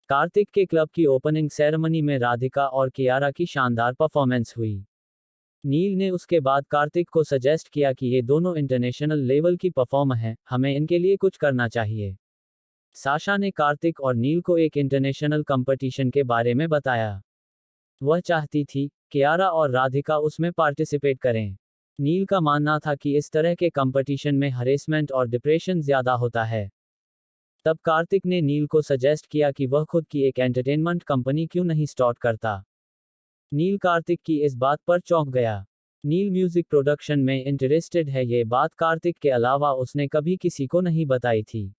कार्तिक के क्लब की opening ceremony में राधिका और कियारा की शानदार परफॉर्मेंस हुई। नील ने उसके बाद कार्तिक को सजेस्ट किया कि ये दोनों इंटरनेशनल लेवल की परफॉर्मर हैं, हमें इनके लिए कुछ करना चाहिए। साशा ने कार्तिक और नील को एक इंटरनेशनल कंपटीशन के बारे में बताया। वह चाहती थी कियारा और राधिका उसमें पार्टिसिपेट करें। नील का मानना था कि इस तरह के कंपटीशन में हरेसमेंट और डिप्रेशन ज्यादा होता है। तब कार्तिक ने नील को सजेस्ट किया कि वह खुद की एक एंटरटेनमेंट कंपनी क्यों नहीं स्टार्ट करता। नील कार्तिक की इस बात पर चौंक गया। नील म्यूजिक प्रोडक्शन में इंटरेस्टेड है, ये बात कार्तिक के अलावा उसने कभी किसी को नहीं बताई थी।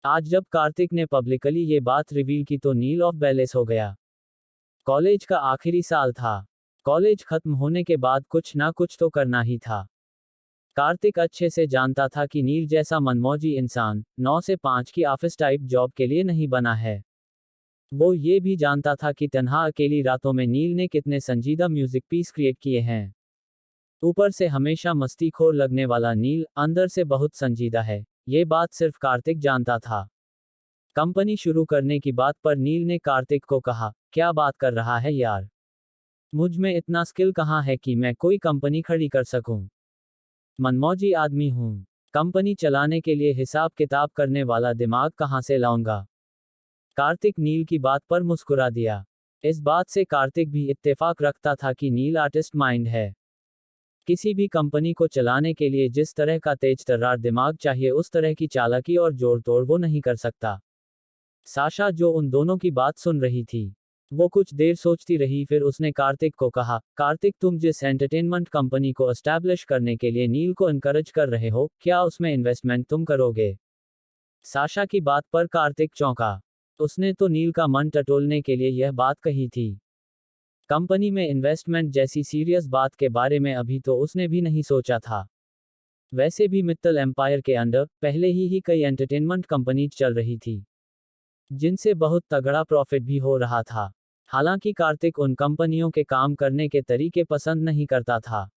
आज जब कार्तिक ने पब्लिकली ये बात रिवील की तो नील ऑफ बैलेंस हो गया। कॉलेज का आखिरी साल था। कॉलेज खत्म होने के बाद कुछ ना कुछ तो करना ही था। कार्तिक अच्छे से जानता था कि नील जैसा मनमौजी इंसान 9 से 5 की ऑफिस टाइप जॉब के लिए नहीं बना है। वो ये भी जानता था कि तन्हा अकेली रातों में नील ने कितने संजीदा म्यूजिक पीस क्रिएट किए हैं। ऊपर से हमेशा मस्तीखोर लगने वाला नील अंदर से बहुत संजीदा है, ये बात सिर्फ कार्तिक जानता था। कंपनी शुरू करने की बात पर नील ने कार्तिक को कहा, क्या बात कर रहा है यार, मुझ में इतना स्किल कहाँ है कि मैं कोई कंपनी खड़ी कर सकूं। मनमौजी आदमी हूं, कंपनी चलाने के लिए हिसाब किताब करने वाला दिमाग कहां से लाऊंगा। कार्तिक नील की बात पर मुस्कुरा दिया। इस बात से कार्तिक भी इत्तेफाक रखता था कि नील आर्टिस्ट माइंड है। किसी भी कंपनी को चलाने के लिए जिस तरह का तेज तर्रार दिमाग चाहिए उस तरह की चालाकी और जोड़ तोड़ वो नहीं कर सकता। साशा जो उन दोनों की बात सुन रही थी, वो कुछ देर सोचती रही, फिर उसने कार्तिक को कहा, कार्तिक तुम जिस एंटरटेनमेंट कंपनी को एस्टैब्लिश करने के लिए नील को इनकरेज कर रहे हो, क्या उसमें इन्वेस्टमेंट तुम करोगे। साशा की बात पर कार्तिक चौंका। उसने तो नील का मन टटोलने के लिए यह बात कही थी। कंपनी में इन्वेस्टमेंट जैसी सीरियस बात के बारे में अभी तो उसने भी नहीं सोचा था। वैसे भी मित्तल एम्पायर के अंडर पहले ही कई एंटरटेनमेंट कंपनीज चल रही थी, जिनसे बहुत तगड़ा प्रॉफिट भी हो रहा था। हालांकि कार्तिक उन कंपनियों के काम करने के तरीके पसंद नहीं करता था।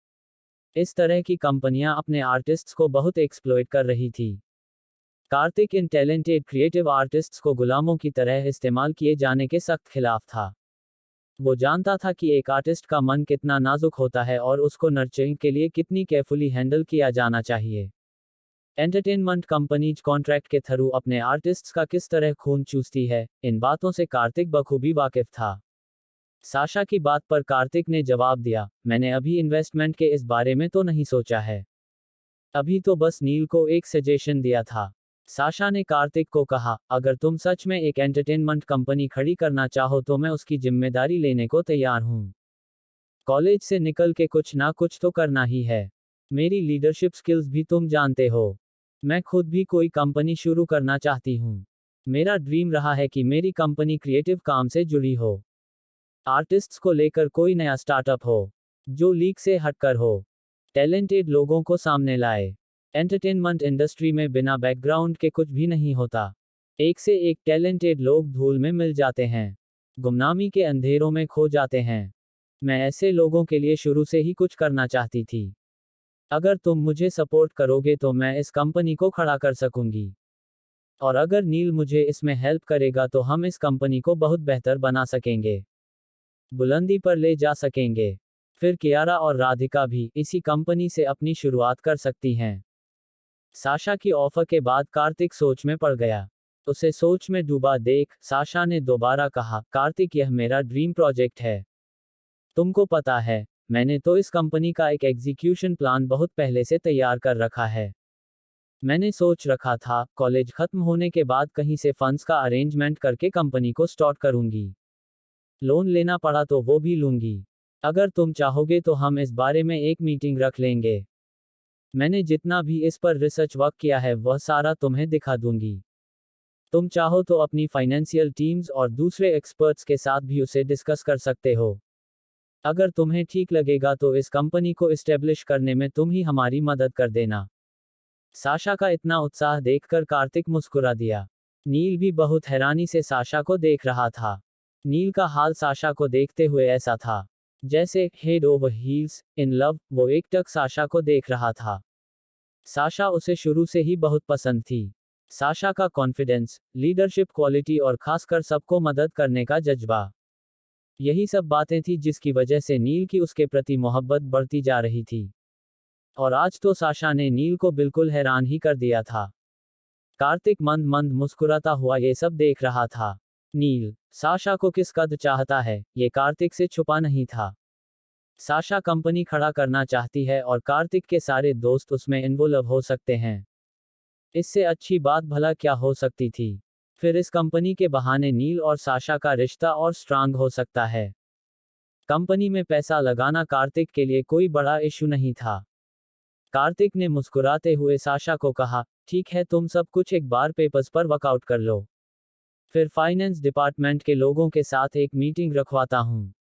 इस तरह की कंपनियां अपने आर्टिस्ट्स को बहुत एक्सप्लॉइट कर रही थी। कार्तिक इन टैलेंटेड क्रिएटिव आर्टिस्ट्स को गुलामों की तरह इस्तेमाल किए जाने के सख्त खिलाफ था। वो जानता था कि एक आर्टिस्ट का मन कितना नाजुक होता है और उसको नर्चरिंग के लिए कितनी केयरफुली हैंडल किया जाना चाहिए। एंटरटेनमेंट कंपनीज कॉन्ट्रैक्ट के थ्रू अपने आर्टिस्ट्स का किस तरह खून चूसती है, इन बातों से कार्तिक बखूबी वाकिफ था। साशा की बात पर कार्तिक ने जवाब दिया, मैंने अभी इन्वेस्टमेंट के इस बारे में तो नहीं सोचा है। अभी तो बस नील को एक सजेशन दिया था। साशा ने कार्तिक को कहा, अगर तुम सच में एक एंटरटेनमेंट कंपनी खड़ी करना चाहो तो मैं उसकी जिम्मेदारी लेने को तैयार हूं। कॉलेज से निकल के कुछ ना कुछ तो करना ही है। मेरी लीडरशिप स्किल्स भी तुम जानते हो। मैं खुद भी कोई कंपनी शुरू करना चाहती हूं। मेरा ड्रीम रहा है कि मेरी कंपनी क्रिएटिव काम से जुड़ी हो। आर्टिस्ट्स को लेकर कोई नया स्टार्टअप हो, जो लीग से हटकर हो, टैलेंटेड लोगों को सामने लाए। एंटरटेनमेंट इंडस्ट्री में बिना बैकग्राउंड के कुछ भी नहीं होता। एक से एक टैलेंटेड लोग धूल में मिल जाते हैं, गुमनामी के अंधेरों में खो जाते हैं। मैं ऐसे लोगों के लिए शुरू से ही कुछ करना चाहती थी। अगर तुम मुझे सपोर्ट करोगे तो मैं इस कंपनी को खड़ा कर सकूंगी। और अगर नील मुझे इसमें हेल्प करेगा तो हम इस कंपनी को बहुत बेहतर बना सकेंगे, बुलंदी पर ले जा सकेंगे। फिर कियारा और राधिका भी इसी कंपनी से अपनी शुरुआत कर सकती हैं। साशा की ऑफर के बाद कार्तिक सोच में पड़ गया। उसे सोच में डूबा देख साशा ने दोबारा कहा, कार्तिक यह मेरा ड्रीम प्रोजेक्ट है। तुमको पता है, मैंने तो इस कंपनी का एक एग्जीक्यूशन प्लान बहुत पहले से तैयार कर रखा है। मैंने सोच रखा था, कॉलेज खत्म होने के बाद कहीं से फंड्स का अरेंजमेंट करके कंपनी को स्टार्ट करूंगी। लोन लेना पड़ा तो वो भी लूंगी। अगर तुम चाहोगे तो हम इस बारे में एक मीटिंग रख लेंगे। मैंने जितना भी इस पर रिसर्च वर्क किया है वह सारा तुम्हें दिखा दूंगी। तुम चाहो तो अपनी फाइनेंशियल टीम्स और दूसरे एक्सपर्ट्स के साथ भी उसे डिस्कस कर सकते हो। अगर तुम्हें ठीक लगेगा तो इस कंपनी को इस्टेब्लिश करने में तुम ही हमारी मदद कर देना। साशा का इतना उत्साह देखकर कार्तिक मुस्कुरा दिया। नील भी बहुत हैरानी से साशा को देख रहा था। नील का हाल साशा को देखते हुए ऐसा था जैसे head over heels in love. वो एकटक साशा को देख रहा था। साशा उसे शुरू से ही बहुत पसंद थी। साशा का कॉन्फिडेंस, लीडरशिप क्वालिटी और खासकर सबको मदद करने का जज्बा, यही सब बातें थी जिसकी वजह से नील की उसके प्रति मोहब्बत बढ़ती जा रही थी। और आज तो साशा ने नील को बिल्कुल हैरान ही कर दिया था। कार्तिक मंद मंद मुस्कुराता हुआ ये सब देख रहा था। नील साशा को किस कद चाहता है, ये कार्तिक से छुपा नहीं था। साशा कंपनी खड़ा करना चाहती है और कार्तिक के सारे दोस्त उसमें इन्वॉल्व हो सकते हैं। इससे अच्छी बात भला क्या हो सकती थी। फिर इस कंपनी के बहाने नील और साशा का रिश्ता और स्ट्रांग हो सकता है। कंपनी में पैसा लगाना कार्तिक के लिए कोई बड़ा इशू नहीं था। कार्तिक ने मुस्कुराते हुए साशा को कहा, ठीक है, तुम सब कुछ एक बार पेपर्स पर वर्कआउट कर लो। फिर फाइनेंस डिपार्टमेंट के लोगों के साथ एक मीटिंग रखवाता हूँ।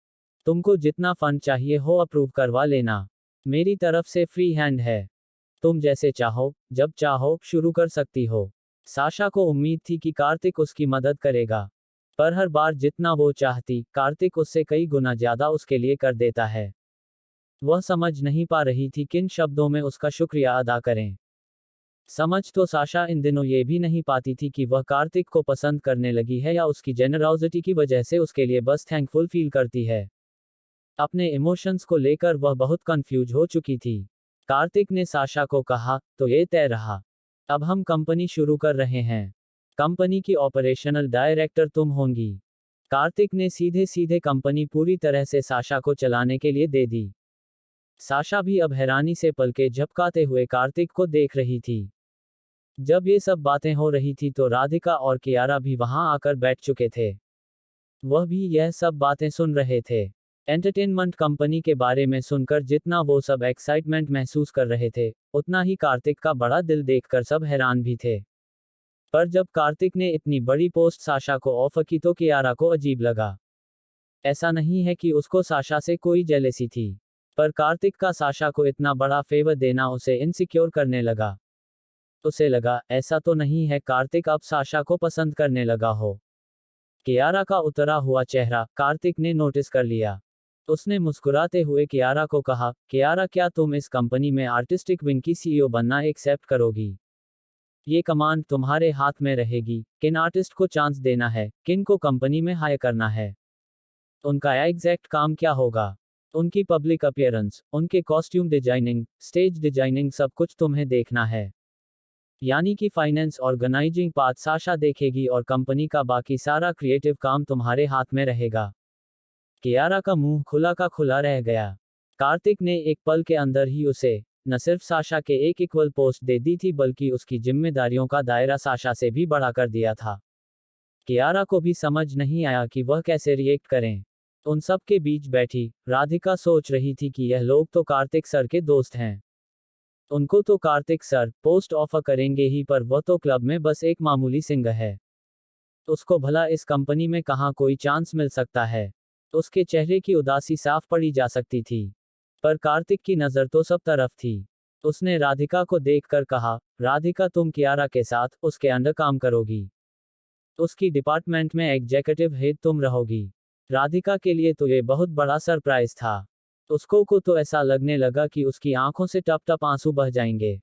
तुमको जितना फंड चाहिए हो अप्रूव करवा लेना। मेरी तरफ से फ्री हैंड है। तुम जैसे चाहो, जब चाहो, शुरू कर सकती हो। साशा को उम्मीद थी कि कार्तिक उसकी मदद करेगा। पर हर बार जितना वो चाहती, कार्तिक उससे कई गुना ज्यादा उसके लिए कर देता है। वह समझ नहीं पा रही थी किन शब्दों में उसका शुक्रिया अदा करें। समझ तो साशा इन दिनों ये भी नहीं पाती थी कि वह कार्तिक को पसंद करने लगी है या उसकी जेनरॉसिटी की वजह से उसके लिए बस थैंकफुल फील करती है। अपने इमोशंस को लेकर वह बहुत कंफ्यूज हो चुकी थी। कार्तिक ने साशा को कहा, तो ये तय रहा। अब हम कंपनी शुरू कर रहे हैं। कंपनी की ऑपरेशनल डायरेक्टर तुम होंगी। कार्तिक ने सीधे सीधे कंपनी पूरी तरह से साशा को चलाने के लिए दे दी। साशा भी अब हैरानी से पलके झपकाते हुए कार्तिक को देख रही थी। जब ये सब बातें हो रही थी तो राधिका और कियारा भी वहां आकर बैठ चुके थे। वह भी यह सब बातें सुन रहे थे। एंटरटेनमेंट कंपनी के बारे में सुनकर जितना वो सब एक्साइटमेंट महसूस कर रहे थे, उतना ही कार्तिक का बड़ा दिल देखकर सब हैरान भी थे। पर जब कार्तिक ने इतनी बड़ी पोस्ट साशा को ऑफर की तो कियारा को अजीब लगा। ऐसा नहीं है कि उसको साशा से कोई जेलेसी थी, पर कार्तिक का साशा को इतना बड़ा फेवर देना उसे इनसिक्योर करने लगा। उसे लगा, ऐसा तो नहीं है कार्तिक अब साशा को पसंद करने लगा हो। कियारा का उतरा हुआ चेहरा कार्तिक ने नोटिस कर लिया। उसने मुस्कुराते हुए कियारा को कहा, कियारा, क्या तुम इस कंपनी में आर्टिस्टिक विंग की सीईओ बनना एक्सेप्ट करोगी? ये कमांड तुम्हारे हाथ में रहेगी। किन आर्टिस्ट को चांस देना है, किन को कंपनी में हायर करना है, उनका एग्जैक्ट काम क्या होगा, उनकी पब्लिक अपीयरेंस, उनके कॉस्ट्यूम डिजाइनिंग, स्टेज डिजाइनिंग, सब कुछ तुम्हें देखना है। यानी कि फाइनेंस ऑर्गेनाइजिंग पार्ट साशा देखेगी और कंपनी का बाकी सारा क्रिएटिव काम तुम्हारे हाथ में रहेगा। कियारा का मुंह खुला का खुला रह गया। कार्तिक ने एक पल के अंदर ही उसे न सिर्फ साशा के एक इक्वल पोस्ट दे दी थी, बल्कि उसकी जिम्मेदारियों का दायरा साशा से भी बढ़ा कर दिया था। कियारा को भी समझ नहीं आया कि वह कैसे रिएक्ट करें। उन सब के बीच बैठी राधिका सोच रही थी कि यह लोग तो कार्तिक सर के दोस्त हैं। उनको तो कार्तिक सर पोस्ट ऑफर करेंगे ही, पर वह तो क्लब में बस एक मामूली सिंगर है। उसको भला इस कंपनी में कहाँ कोई चांस मिल सकता है। उसके चेहरे की उदासी साफ पड़ी जा सकती थी। पर कार्तिक की नज़र तो सब तरफ थी। उसने राधिका को देखकर कहा, राधिका, तुम कियारा के साथ उसके अंडर काम करोगी। उसकी डिपार्टमेंट में एग्जीक्यूटिव हेड तुम रहोगी। राधिका के लिए तो ये बहुत बड़ा सरप्राइज था। उसको को तो ऐसा लगने लगा कि उसकी आंखों से टप टप आंसू बह जाएंगे।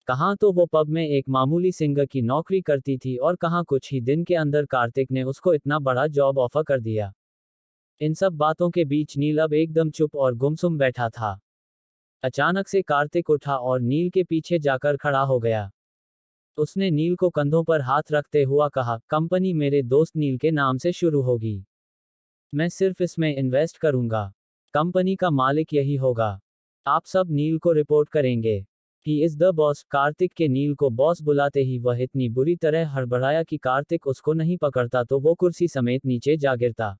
कहाँ तो वो पब में एक मामूली सिंगर की नौकरी करती थी और कहाँ कुछ ही दिन के अंदर कार्तिक ने उसको इतना बड़ा जॉब ऑफर कर दिया। इन सब बातों के बीच नील अब एकदम चुप और गुमसुम बैठा था। अचानक से कार्तिक उठा और नील के पीछे जाकर खड़ा हो गया। उसने नील को कंधों पर हाथ रखते हुआ कहा, कंपनी मेरे दोस्त नील के नाम से शुरू होगी। मैं सिर्फ इसमें इन्वेस्ट करूंगा। कंपनी का मालिक यही होगा। आप सब नील को रिपोर्ट करेंगे। He is the boss. Kartik के नील को बॉस बुलाते ही वह इतनी बुरी तरह हड़बड़ाया कि कार्तिक उसको नहीं पकड़ता तो वो कुर्सी समेत नीचे जा गिरता।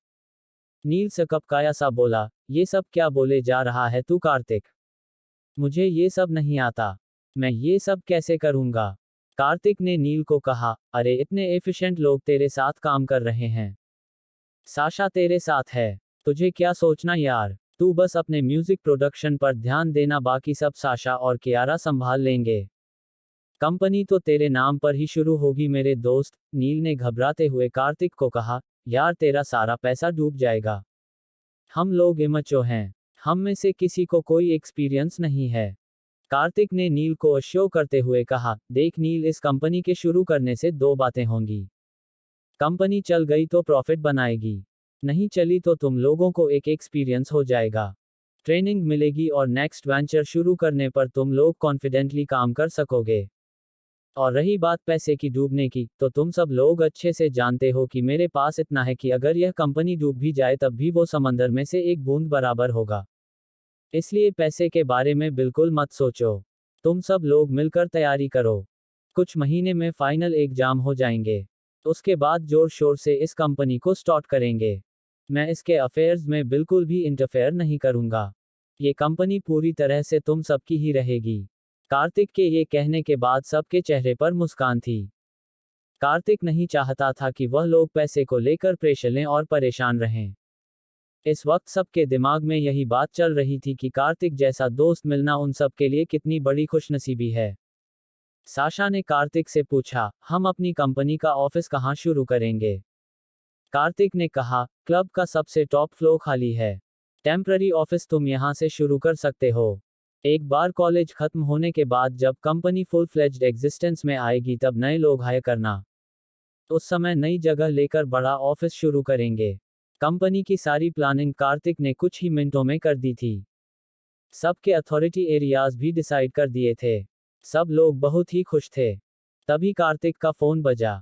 नील सकपकाया सा बोला, ये सब क्या बोले जा रहा है तू कार्तिक? मुझे ये सब नहीं आता। मैं ये सब कैसे करूंगा? कार्तिक ने नील को कहा, अरे इतने एफिशिएंट लोग तेरे साथ काम कर रहे हैं। साशा तेरे साथ है। तुझे क्या सोचना यार? तू बस अपने म्यूजिक प्रोडक्शन पर ध्यान देना, बाकी सब साशा और कियारा संभाल लेंगे। कंपनी तो तेरे नाम पर ही शुरू होगी मेरे दोस्त। नील ने घबराते हुए कार्तिक को कहा, यार तेरा सारा पैसा डूब जाएगा। हम लोग इमैच्योर हैं। हम में से किसी को कोई एक्सपीरियंस नहीं है। कार्तिक ने नील को अश्योर करते हुए कहा, देख नील, इस कंपनी के शुरू करने से दो बातें होंगी। कंपनी चल गई तो प्रॉफिट बनाएगी, नहीं चली तो तुम लोगों को एक एक्सपीरियंस हो जाएगा, ट्रेनिंग मिलेगी और नेक्स्ट वेंचर शुरू करने पर तुम लोग कॉन्फिडेंटली काम कर सकोगे। और रही बात पैसे की डूबने की, तो तुम सब लोग अच्छे से जानते हो कि मेरे पास इतना है कि अगर यह कंपनी डूब भी जाए तब भी वो समंदर में से एक बूंद बराबर होगा। इसलिए पैसे के बारे में बिल्कुल मत सोचो। तुम सब लोग मिलकर तैयारी करो। कुछ महीने में फाइनल एग्जाम हो जाएंगे, उसके बाद जोर शोर से इस कंपनी को स्टार्ट करेंगे। मैं इसके अफेयर्स में बिल्कुल भी इंटरफेयर नहीं करूंगा। ये कंपनी पूरी तरह से तुम सबकी ही रहेगी। कार्तिक के ये कहने के बाद सबके चेहरे पर मुस्कान थी। कार्तिक नहीं चाहता था कि वह लोग पैसे को लेकर प्रेशर लें और परेशान रहें। इस वक्त सबके दिमाग में यही बात चल रही थी कि कार्तिक जैसा दोस्त मिलना उन सब के लिए कितनी बड़ी खुशनसीबी है। साशा ने कार्तिक से पूछा, हम अपनी कंपनी का ऑफिस कहाँ शुरू करेंगे? कार्तिक ने कहा, क्लब का सबसे टॉप फ्लोर खाली है, टेम्पररी ऑफिस तुम यहाँ से शुरू कर सकते हो। एक बार कॉलेज खत्म होने के बाद जब कंपनी फुल फ्लेज्ड एग्जिस्टेंस में आएगी तब नए लोग हायर करना, उस समय नई जगह लेकर बड़ा ऑफिस शुरू करेंगे। कंपनी की सारी प्लानिंग कार्तिक ने कुछ ही मिनटों में कर दी थी। सबके अथॉरिटी एरियाज भी डिसाइड कर दिए थे। सब लोग बहुत ही खुश थे। तभी कार्तिक का फोन बजा।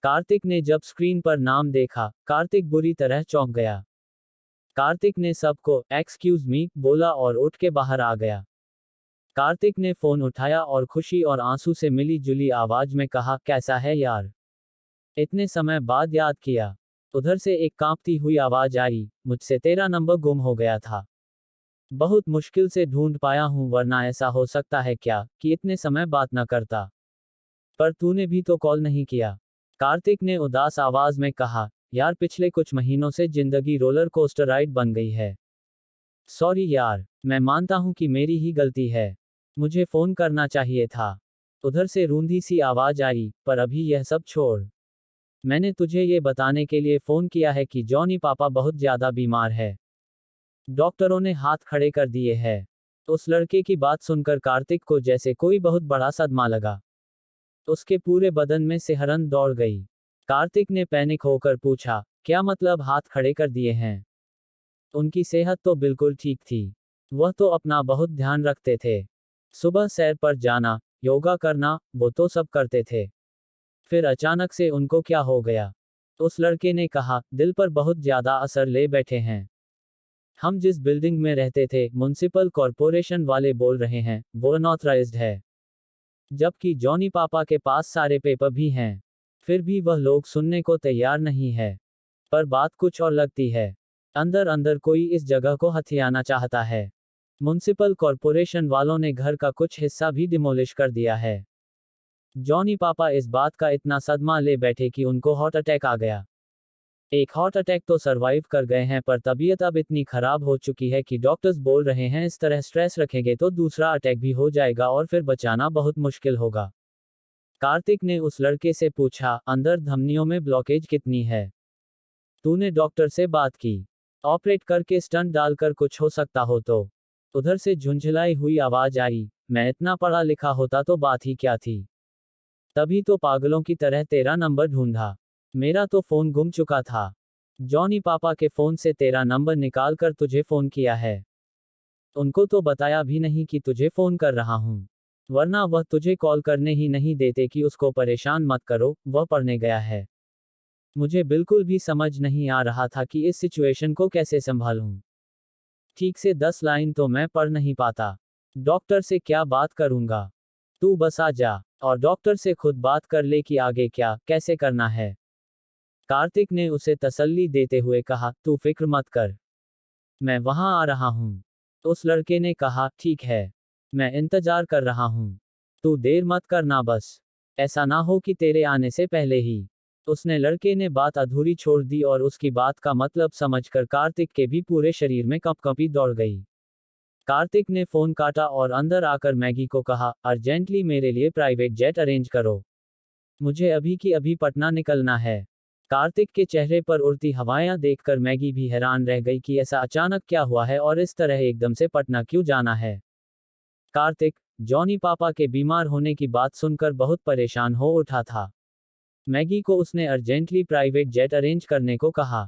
कार्तिक ने जब स्क्रीन पर नाम देखा, कार्तिक बुरी तरह चौंक गया। कार्तिक ने सबको एक्सक्यूज मी बोला और उठ के बाहर आ गया। कार्तिक ने फोन उठाया और खुशी और आंसू से मिली जुली आवाज में कहा, कैसा है यार, इतने समय बाद याद किया। उधर से एक कांपती हुई आवाज आई, मुझसे तेरा नंबर गुम हो गया था, बहुत मुश्किल से ढूंढ पाया हूं, वरना ऐसा हो सकता है क्या कि इतने समय बात न करता, पर तूने भी तो कॉल नहीं किया। कार्तिक ने उदास आवाज में कहा, यार पिछले कुछ महीनों से जिंदगी रोलर कोस्टर राइड बन गई है। सॉरी यार, मैं मानता हूं कि मेरी ही गलती है, मुझे फोन करना चाहिए था। उधर से रूंधी सी आवाज आई, पर अभी यह सब छोड़, मैंने तुझे ये बताने के लिए फोन किया है कि जॉनी पापा बहुत ज्यादा बीमार है, डॉक्टरों ने हाथ खड़े कर दिए हैं। उस लड़के की बात सुनकर कार्तिक को जैसे कोई बहुत बड़ा सदमा लगा। उसके पूरे बदन में सिहरन दौड़ गई। कार्तिक ने पैनिक होकर पूछा, क्या मतलब हाथ खड़े कर दिए हैं? उनकी सेहत तो बिल्कुल ठीक थी, वह तो अपना बहुत ध्यान रखते थे, सुबह सैर पर जाना, योगा करना, वो तो सब करते थे। फिर अचानक से उनको क्या हो गया? उस लड़के ने कहा, दिल पर बहुत ज्यादा असर ले बैठे हैं। हम जिस बिल्डिंग में रहते थे, म्युनिसिपल कॉरपोरेशन वाले बोल रहे हैं वो अनऑथराइज्ड है, जबकि जॉनी पापा के पास सारे पेपर भी हैं। फिर भी वह लोग सुनने को तैयार नहीं है। पर बात कुछ और लगती है। अंदर अंदर कोई इस जगह को हथियाना चाहता है। म्युनिसिपल कॉरपोरेशन वालों ने घर का कुछ हिस्सा भी डिमोलिश कर दिया है। जॉनी पापा इस बात का इतना सदमा ले बैठे कि उनको हार्ट अटैक आ गया। एक हार्ट अटैक तो सरवाइव कर गए हैं, पर तबीयत अब इतनी खराब हो चुकी है कि डॉक्टर्स बोल रहे हैं इस तरह स्ट्रेस रखेंगे तो दूसरा अटैक भी हो जाएगा और फिर बचाना बहुत मुश्किल होगा। कार्तिक ने उस लड़के से पूछा, अंदर धमनियों में ब्लॉकेज कितनी है? तूने डॉक्टर से बात की? ऑपरेट करके स्टंट डालकर कुछ हो सकता हो तो? उधर से झुंझलाई हुई आवाज आई, मैं इतना पढ़ा लिखा होता तो बात ही क्या थी, तभी तो पागलों की तरह तेरा नंबर ढूंढा, मेरा तो फोन गुम चुका था। जॉनी पापा के फोन से तेरा नंबर निकाल कर तुझे फोन किया है। उनको तो बताया भी नहीं कि तुझे फोन कर रहा हूं, वरना वह तुझे कॉल करने ही नहीं देते कि उसको परेशान मत करो, वह पढ़ने गया है। मुझे बिल्कुल भी समझ नहीं आ रहा था कि इस सिचुएशन को कैसे संभालूं। ठीक से 10 लाइन तो मैं पढ़ नहीं पाता, डॉक्टर से क्या बात करूंगा? तू बस आ जा और डॉक्टर से खुद बात कर ले कि आगे क्या कैसे करना है। कार्तिक ने उसे तसल्ली देते हुए कहा, तू फिक्र मत कर, मैं वहां आ रहा हूं। उस लड़के ने कहा, ठीक है, मैं इंतजार कर रहा हूं, तू देर मत करना, बस ऐसा ना हो कि तेरे आने से पहले ही। उसने लड़के ने बात अधूरी छोड़ दी और उसकी बात का मतलब समझकर कार्तिक के भी पूरे शरीर में कंपकंपी दौड़ गई। कार्तिक ने फोन काटा और अंदर आकर मैगी को कहा, अर्जेंटली मेरे लिए प्राइवेट जेट अरेंज करो, मुझे अभी की अभी पटना निकलना है। कार्तिक के चेहरे पर उड़ती हवाएं देखकर मैगी भी हैरान रह गई कि ऐसा अचानक क्या हुआ है और इस तरह एकदम से पटना क्यों जाना है। कार्तिक, जॉनी पापा के बीमार होने की बात सुनकर बहुत परेशान हो उठा था। मैगी को उसने अर्जेंटली प्राइवेट जेट अरेंज करने को कहा।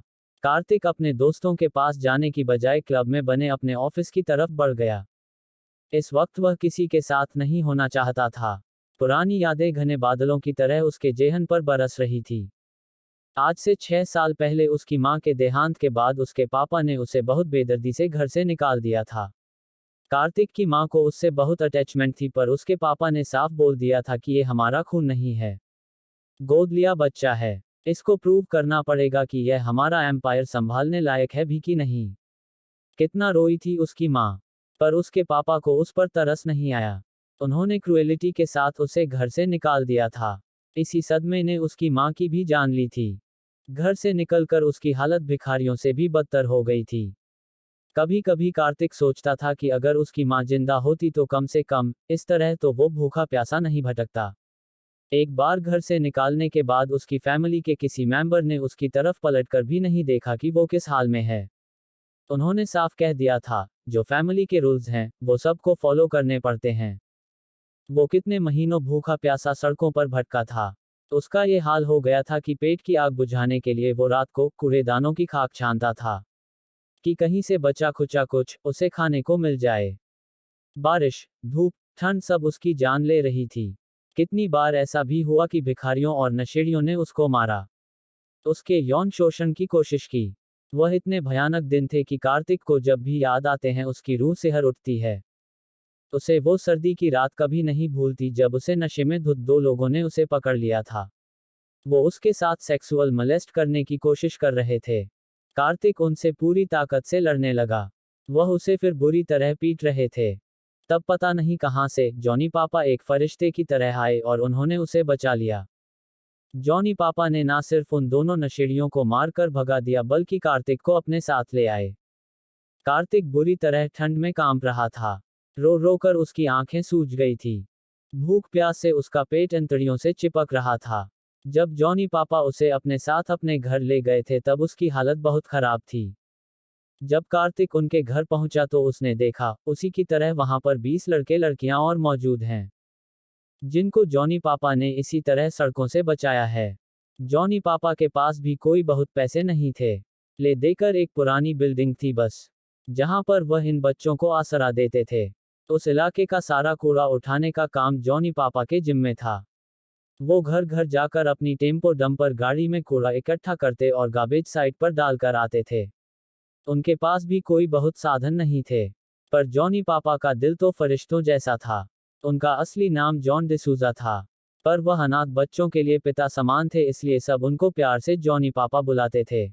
कार्तिक अपने दोस्तों के पास जाने की बजाय क्लब में बने अपने ऑफिस की तरफ बढ़ गया। इस वक्त वह किसी के साथ नहीं होना चाहता था। पुरानी यादें घने बादलों की तरह उसके जेहन पर बरस रही थी। आज से 6 साल पहले उसकी मां के देहांत के बाद उसके पापा ने उसे बहुत बेदर्दी से घर से निकाल दिया था। कार्तिक की मां को उससे बहुत अटैचमेंट थी, पर उसके पापा ने साफ बोल दिया था कि ये हमारा खून नहीं है, गोद लिया बच्चा है। इसको प्रूव करना पड़ेगा कि यह हमारा एम्पायर संभालने लायक है भी कि नहीं। कितना रोई थी उसकी मां, पर उसके पापा को उस पर तरस नहीं आया। उन्होंने क्रुएलिटी के साथ उसे घर से निकाल दिया था। इसी सदमे ने उसकी मां की भी जान ली थी। घर से निकलकर उसकी हालत भिखारियों से भी बदतर हो गई थी। कभी कभी कार्तिक सोचता था कि अगर उसकी मां जिंदा होती तो कम से कम इस तरह तो वो भूखा प्यासा नहीं भटकता। एक बार घर से निकालने के बाद उसकी फैमिली के किसी मेंबर ने उसकी तरफ पलटकर भी नहीं देखा कि वो किस हाल में है। उन्होंने साफ कह दिया था, जो फैमिली के रूल्स हैं वो सबको फॉलो करने पड़ते हैं। वो कितने महीनों भूखा प्यासा सड़कों पर भटका था। उसका ये हाल हो गया था कि पेट की आग बुझाने के लिए वो रात को कूड़ेदानों की खाक छानता था कि कहीं से बचा खुचा कुछ उसे खाने को मिल जाए। बारिश, धूप, ठंड सब उसकी जान ले रही थी। कितनी बार ऐसा भी हुआ कि भिखारियों और नशेड़ियों ने उसको मारा, उसके यौन शोषण की कोशिश की। वह इतने भयानक दिन थे कि कार्तिक को जब भी याद आते हैं उसकी रूह सिहर उठती है। उसे वो सर्दी की रात कभी नहीं भूलती जब उसे नशे में धुत 2 लोगों ने उसे पकड़ लिया था। वो उसके साथ सेक्सुअल मोलेस्ट करने की कोशिश कर रहे थे। कार्तिक उनसे पूरी ताकत से लड़ने लगा। वह उसे फिर बुरी तरह पीट रहे थे। तब पता नहीं कहां से जॉनी पापा एक फरिश्ते की तरह आए और उन्होंने उसे बचा लिया। जॉनी पापा ने ना सिर्फ उन दोनों नशेड़ियों को मारकर भगा दिया बल्कि कार्तिक को अपने साथ ले आए। कार्तिक बुरी तरह ठंड में कांप रहा था। रो रो कर उसकी आंखें सूज गई थी। भूख प्यास से उसका पेट अंतड़ियों से चिपक रहा था। जब जॉनी पापा उसे अपने साथ अपने घर ले गए थे तब उसकी हालत बहुत खराब थी। जब कार्तिक उनके घर पहुंचा तो उसने देखा उसी की तरह वहां पर 20 लड़के लड़कियां और मौजूद हैं, जिनको जॉनी पापा ने इसी तरह सड़कों से बचाया है। जॉनी पापा के पास भी कोई बहुत पैसे नहीं थे। ले देकर एक पुरानी बिल्डिंग थी बस, जहां पर वह इन बच्चों को आसरा देते थे। उस इलाके का सारा कूड़ा उठाने का काम जॉनी पापा के जिम्मे था। वो घर घर जाकर अपनी टेम्पो डंपर गाड़ी में कूड़ा इकट्ठा करते और गार्बेज साइट पर डालकर आते थे। उनके पास भी कोई बहुत साधन नहीं थे, पर जॉनी पापा का दिल तो फरिश्तों जैसा था। उनका असली नाम जॉन डिसूजा था, पर वह अनाथ बच्चों के लिए पिता समान थे, इसलिए सब उनको प्यार से जॉनी पापा बुलाते थे।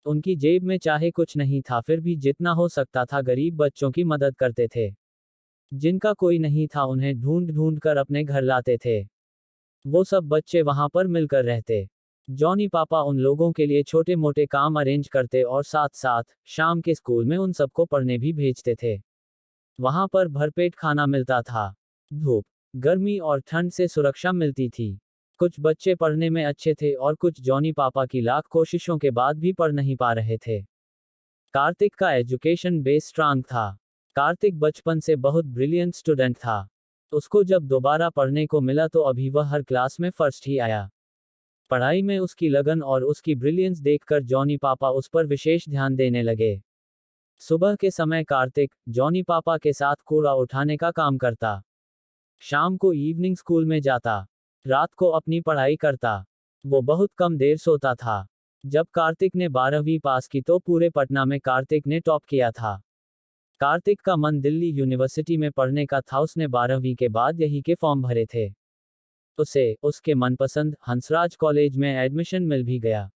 उनकी जेब में चाहे कुछ नहीं था, फिर भी जितना हो सकता था गरीब बच्चों की मदद करते थे। जिनका कोई नहीं था उन्हें ढूंढ ढूंढ कर अपने घर लाते थे। वो सब बच्चे वहां पर मिलकर रहते। जॉनी पापा उन लोगों के लिए छोटे मोटे काम अरेंज करते और साथ साथ शाम के स्कूल में उन सबको पढ़ने भी भेजते थे। वहां पर भरपेट खाना मिलता था। धूप, गर्मी और ठंड से सुरक्षा मिलती थी। कुछ बच्चे पढ़ने में अच्छे थे और कुछ जॉनी पापा की लाख कोशिशों के बाद भी पढ़ नहीं पा रहे थे। कार्तिक का एजुकेशन बेस स्ट्रांग था। कार्तिक बचपन से बहुत ब्रिलियंट स्टूडेंट था। उसको जब दोबारा पढ़ने को मिला तो अभी वह हर क्लास में फर्स्ट ही आया। पढ़ाई में उसकी लगन और उसकी ब्रिलियंस देखकर जॉनी पापा उस पर विशेष ध्यान देने लगे। सुबह के समय कार्तिक जॉनी पापा के साथ कूड़ा उठाने का काम करता। शाम को इवनिंग स्कूल में जाता। रात को अपनी पढ़ाई करता। वो बहुत कम देर सोता था। जब कार्तिक ने 12वीं पास की तो पूरे पटना में कार्तिक ने टॉप किया था। कार्तिक का मन दिल्ली यूनिवर्सिटी में पढ़ने का था। उसने 12वीं के बाद यही के फॉर्म भरे थे। उसे उसके मनपसंद हंसराज कॉलेज में एडमिशन मिल भी गया,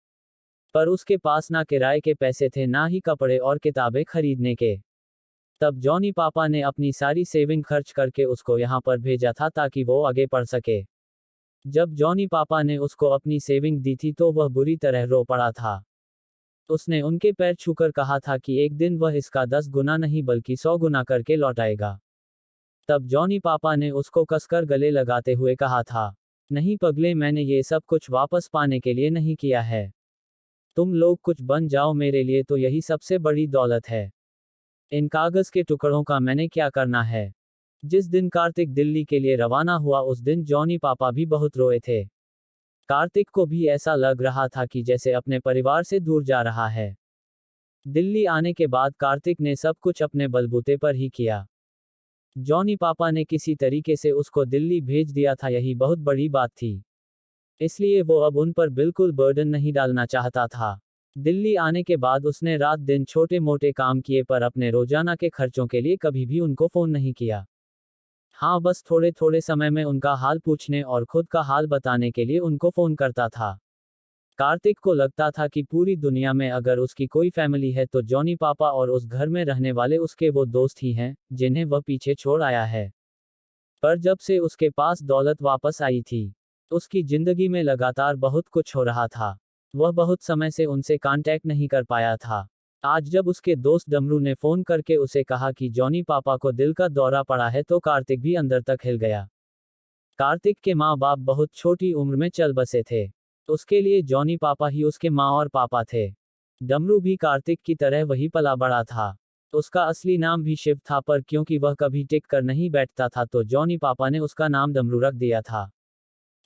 पर उसके पास ना किराए के पैसे थे ना ही कपड़े और किताबें खरीदने के। तब जॉनी पापा ने अपनी सारी सेविंग खर्च करके उसको यहाँ पर भेजा था ताकि वो आगे पढ़ सके। जब जॉनी पापा ने उसको अपनी सेविंग दी थी तो वह बुरी तरह रो पड़ा था। उसने उनके पैर छूकर कहा था कि एक दिन वह इसका 10 गुना नहीं बल्कि 100 गुना करके लौटाएगा। तब जॉनी पापा ने उसको कसकर गले लगाते हुए कहा था, नहीं पगले, मैंने ये सब कुछ वापस पाने के लिए नहीं किया है। तुम लोग कुछ बन जाओ, मेरे लिए तो यही सबसे बड़ी दौलत है। इन कागज के टुकड़ों का मैंने क्या करना है। जिस दिन कार्तिक दिल्ली के लिए रवाना हुआ उस दिन जॉनी पापा भी बहुत रोए थे। कार्तिक को भी ऐसा लग रहा था कि जैसे अपने परिवार से दूर जा रहा है। दिल्ली आने के बाद कार्तिक ने सब कुछ अपने बलबूते पर ही किया। जॉनी पापा ने किसी तरीके से उसको दिल्ली भेज दिया था, यही बहुत बड़ी बात थी। इसलिए वो अब उन पर बिल्कुल बर्डन नहीं डालना चाहता था। दिल्ली आने के बाद उसने रात दिन छोटे मोटे काम किए पर अपने रोजाना के खर्चों के लिए कभी भी उनको फोन नहीं किया। हाँ, बस थोड़े थोड़े समय में उनका हाल पूछने और खुद का हाल बताने के लिए उनको फोन करता था। कार्तिक को लगता था कि पूरी दुनिया में अगर उसकी कोई फैमिली है तो जॉनी पापा और उस घर में रहने वाले उसके वो दोस्त ही हैं, जिन्हें वह पीछे छोड़ आया है। पर जब से उसके पास दौलत वापस आई थी, उसकी जिंदगी में लगातार बहुत कुछ हो रहा था। वह बहुत समय से उनसे कांटेक्ट नहीं कर पाया था। आज जब उसके दोस्त डमरू ने फोन करके उसे कहा कि जॉनी पापा को दिल का दौरा पड़ा है तो कार्तिक भी अंदर तक हिल गया। कार्तिक के माँ बाप बहुत छोटी उम्र में चल बसे थे। उसके लिए जॉनी पापा ही उसके माँ और पापा थे। डमरू भी कार्तिक की तरह वही पला बड़ा था। उसका असली नाम भी शिव था, पर क्योंकि वह कभी टिक कर नहीं बैठता था तो जॉनी पापा ने उसका नाम डमरू रख दिया था।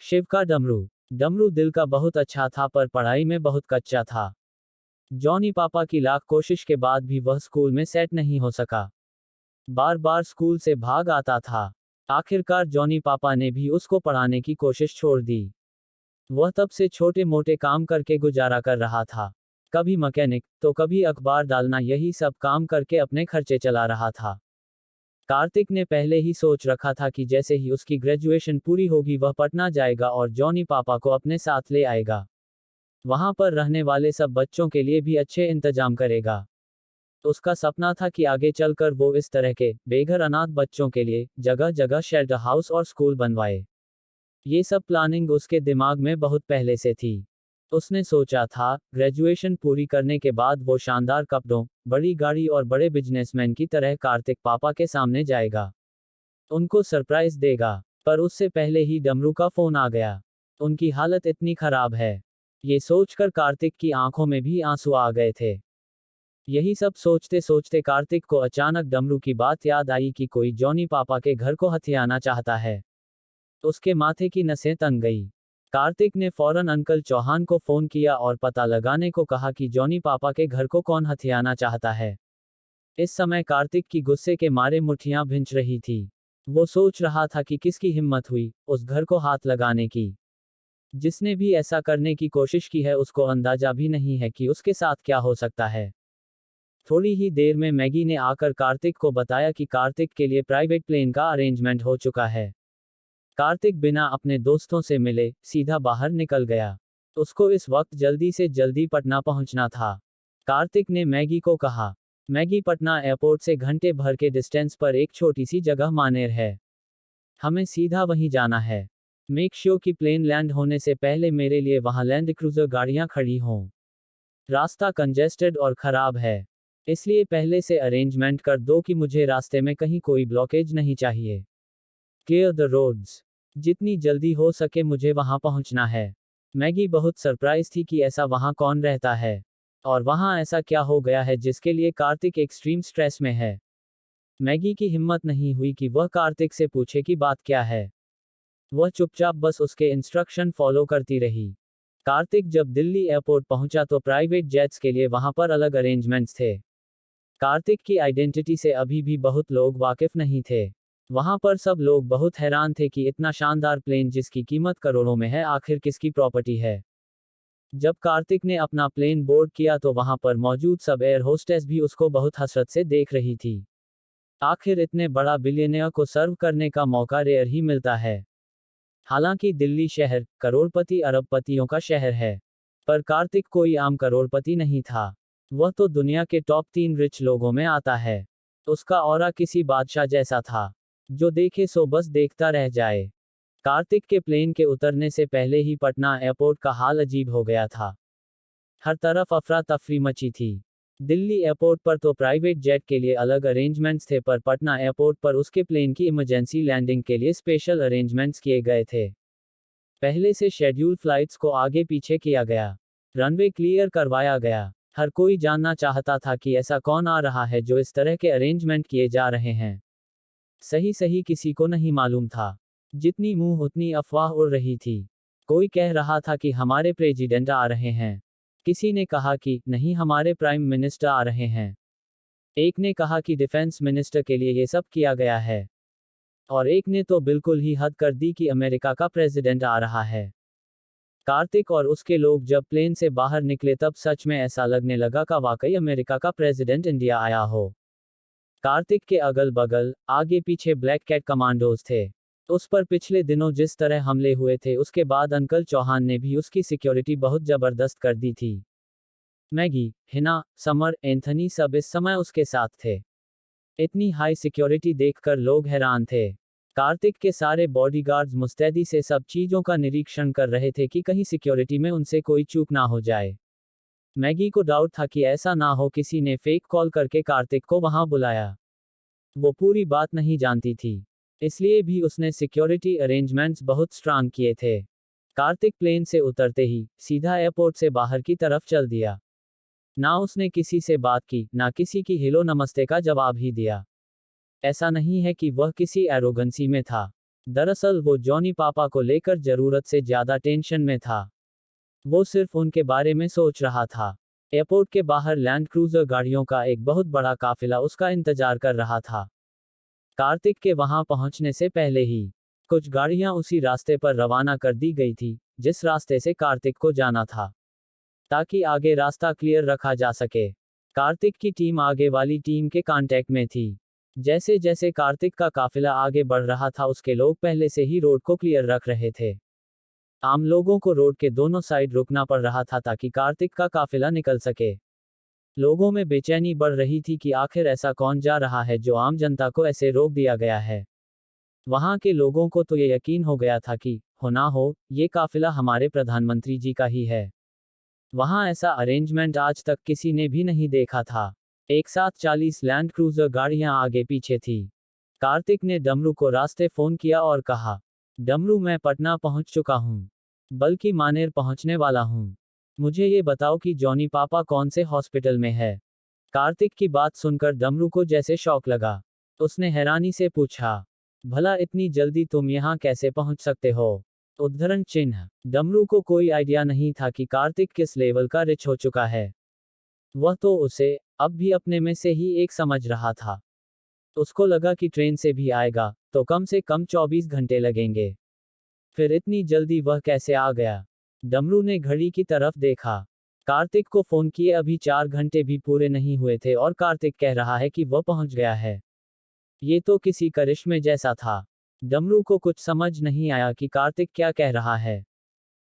शिव का डमरू। डमरू दिल का बहुत अच्छा था पर पढ़ाई में बहुत कच्चा था। जॉनी पापा की लाख कोशिश के बाद भी वह स्कूल में सेट नहीं हो सका। बार बार स्कूल से भाग आता था। आखिरकार जॉनी पापा ने भी उसको पढ़ाने की कोशिश छोड़ दी। वह तब से छोटे मोटे काम करके गुजारा कर रहा था। कभी मैकेनिक तो कभी अखबार डालना, यही सब काम करके अपने खर्चे चला रहा था। कार्तिक ने पहले ही सोच रखा था कि जैसे ही उसकी ग्रेजुएशन पूरी होगी वह पटना जाएगा और जॉनी पापा को अपने साथ ले आएगा। वहां पर रहने वाले सब बच्चों के लिए भी अच्छे इंतजाम करेगा। उसका सपना था कि आगे चलकर वो इस तरह के बेघर अनाथ बच्चों के लिए जगह जगह शेल्टर हाउस और स्कूल बनवाए। ये सब प्लानिंग उसके दिमाग में बहुत पहले से थी। उसने सोचा था, ग्रेजुएशन पूरी करने के बाद वो शानदार कपड़ों, बड़ी गाड़ी और बड़े बिजनेसमैन की तरह कार्तिक पापा के सामने जाएगा। उनको सरप्राइज देगा। पर उससे पहले ही डमरू का फोन आ गया। उनकी हालत इतनी खराब है। ये सोचकर कार्तिक की आंखों में भी आंसू आ गए थे। यही सब सोचते सोचते कार्तिक को अचानक डमरू की बात याद आई कि कोई जॉनी पापा के घर को हथियाना चाहता है। उसके माथे की नसें तन गई। कार्तिक ने फौरन अंकल चौहान को फोन किया और पता लगाने को कहा कि जॉनी पापा के घर को कौन हथियाना चाहता है। इस समय कार्तिक की गुस्से के मारे मुट्ठियां भिंच रही थी। वो सोच रहा था कि किसकी हिम्मत हुई उस घर को हाथ लगाने की। जिसने भी ऐसा करने की कोशिश की है उसको अंदाजा भी नहीं है कि उसके साथ क्या हो सकता है। थोड़ी ही देर में मैगी ने आकर कार्तिक को बताया कि कार्तिक के लिए प्राइवेट प्लेन का अरेंजमेंट हो चुका है। कार्तिक बिना अपने दोस्तों से मिले सीधा बाहर निकल गया। उसको इस वक्त जल्दी से जल्दी पटना पहुंचना था। कार्तिक ने मैगी को कहा, मैगी, पटना एयरपोर्ट से घंटे भर के डिस्टेंस पर एक छोटी सी जगह मानेर है। हमें सीधा वहीं जाना है। मेक श्योर कि प्लेन लैंड होने से पहले मेरे लिए वहां लैंड क्रूजर गाड़ियां खड़ी हों। रास्ता कंजेस्टेड और खराब है, इसलिए पहले से अरेंजमेंट कर दो कि मुझे रास्ते में कहीं कोई ब्लॉकेज नहीं चाहिए। Clear the roads. जितनी जल्दी हो सके मुझे वहां पहुंचना है। मैगी बहुत सरप्राइज थी कि ऐसा वहां कौन रहता है और वहां ऐसा क्या हो गया है जिसके लिए कार्तिक एक्सट्रीम स्ट्रेस में है। मैगी की हिम्मत नहीं हुई कि वह कार्तिक से पूछे कि बात क्या है। वह चुपचाप बस उसके इंस्ट्रक्शन फॉलो करती रही। कार्तिक जब दिल्ली एयरपोर्ट पहुंचा तो प्राइवेट जेट्स के लिए वहां पर अलग अरेंजमेंट्स थे। कार्तिक की आइडेंटिटी से अभी भी बहुत लोग वाकिफ नहीं थे। वहां पर सब लोग बहुत हैरान थे कि इतना शानदार प्लेन जिसकी कीमत करोड़ों में है आखिर किसकी प्रॉपर्टी है। जब कार्तिक ने अपना प्लेन बोर्ड किया तो वहां पर मौजूद सब एयर होस्टेस भी उसको बहुत हसरत से देख रही थी। आखिर इतने बड़ा बिलियनियर को सर्व करने का मौका रेयर ही मिलता है। हालांकि दिल्ली शहर करोड़पति अरबपतियों का शहर है, पर कार्तिक कोई आम करोड़पति नहीं था। वह तो दुनिया के टॉप 3 रिच लोगों में आता है। उसका ऑरा किसी बादशाह जैसा था, जो देखे सो बस देखता रह जाए। कार्तिक के प्लेन के उतरने से पहले ही पटना एयरपोर्ट का हाल अजीब हो गया था। हर तरफ अफरा तफरी मची थी। दिल्ली एयरपोर्ट पर तो प्राइवेट जेट के लिए अलग अरेंजमेंट्स थे, पर पटना एयरपोर्ट पर उसके प्लेन की इमरजेंसी लैंडिंग के लिए स्पेशल अरेंजमेंट्स किए गए थे। पहले से शेड्यूल फ्लाइट्स को आगे पीछे किया गया। रनवे क्लियर करवाया गया। हर कोई जानना चाहता था कि ऐसा कौन आ रहा है जो इस तरह के अरेंजमेंट किए जा रहे हैं। सही सही किसी को नहीं मालूम था। जितनी मुंह उतनी अफवाह उड़ रही थी। कोई कह रहा था कि हमारे प्रेसिडेंट आ रहे हैं। किसी ने कहा कि नहीं, हमारे प्राइम मिनिस्टर आ रहे हैं। एक ने कहा कि डिफेंस मिनिस्टर के लिए ये सब किया गया है। और एक ने तो बिल्कुल ही हद कर दी कि अमेरिका का प्रेसिडेंट आ रहा है। कार्तिक और उसके लोग जब प्लेन से बाहर निकले तब सच में ऐसा लगने लगा कि वाकई अमेरिका का प्रेसिडेंट इंडिया आया हो। कार्तिक के अगल बगल, आगे पीछे ब्लैक कैट कमांडोज थे। उस पर पिछले दिनों जिस तरह हमले हुए थे उसके बाद अंकल चौहान ने भी उसकी सिक्योरिटी बहुत जबरदस्त कर दी थी। मैगी, हिना, समर, एंथनी सब इस समय उसके साथ थे। इतनी हाई सिक्योरिटी देखकर लोग हैरान थे। कार्तिक के सारे बॉडीगार्ड्स मुस्तैदी से सब चीजों का निरीक्षण कर रहे थे कि कहीं सिक्योरिटी में उनसे कोई चूक ना हो जाए। मैगी को डाउट था कि ऐसा ना हो किसी ने फेक कॉल करके कार्तिक को वहां बुलाया। वो पूरी बात नहीं जानती थी, इसलिए भी उसने सिक्योरिटी अरेंजमेंट्स बहुत स्ट्रांग किए थे। कार्तिक प्लेन से उतरते ही सीधा एयरपोर्ट से बाहर की तरफ चल दिया। ना उसने किसी से बात की, ना किसी की हेलो नमस्ते का जवाब ही दिया। ऐसा नहीं है कि वह किसी एरोगेंसी में था। दरअसल वो जॉनी पापा को लेकर जरूरत से ज्यादा टेंशन में था। वो सिर्फ उनके बारे में सोच रहा था। एयरपोर्ट के बाहर लैंड क्रूजर गाड़ियों का एक बहुत बड़ा काफिला उसका इंतजार कर रहा था। कार्तिक के वहां पहुंचने से पहले ही कुछ गाड़ियां उसी रास्ते पर रवाना कर दी गई थी जिस रास्ते से कार्तिक को जाना था, ताकि आगे रास्ता क्लियर रखा जा सके। कार्तिक की टीम आगे वाली टीम के कांटेक्ट में थी। जैसे जैसे कार्तिक का काफिला आगे बढ़ रहा था उसके लोग पहले से ही रोड को क्लियर रख रहे थे। आम लोगों को रोड के दोनों साइड रुकना पड़ रहा था ताकि कार्तिक का काफिला निकल सके। लोगों में बेचैनी बढ़ रही थी कि आखिर ऐसा कौन जा रहा है जो आम जनता को ऐसे रोक दिया गया है। वहां के लोगों को तो ये यकीन हो गया था कि हो ना हो ये काफिला हमारे प्रधानमंत्री जी का ही है। वहां ऐसा अरेंजमेंट आज तक किसी ने भी नहीं देखा था। एक साथ 40 लैंड क्रूजर गाड़ियां आगे पीछे थी। कार्तिक ने डमरू को रास्ते फोन किया और कहा, डमरू मैं पटना पहुंच चुका हूं, बल्कि मानेर पहुंचने वाला हूं। मुझे ये बताओ कि जॉनी पापा कौन से हॉस्पिटल में है। कार्तिक की बात सुनकर डमरू को जैसे शौक लगा। उसने हैरानी से पूछा, भला इतनी जल्दी तुम यहाँ कैसे पहुंच सकते हो। उद्धरण चिन्ह। डमरू को कोई आइडिया नहीं था कि कार्तिक किस लेवल का रिच हो चुका है। वह तो उसे अब भी अपने में से ही एक समझ रहा था। उसको लगा कि ट्रेन से भी आएगा तो कम से कम 24 घंटे लगेंगे। फिर इतनी जल्दी वह कैसे आ गया। डमरू ने घड़ी की तरफ देखा। कार्तिक को फोन किए अभी 4 घंटे भी पूरे नहीं हुए थे और कार्तिक कह रहा है कि वह पहुंच गया है। ये तो किसी करिश्मे जैसा था। डमरू को कुछ समझ नहीं आया कि कार्तिक क्या कह रहा है।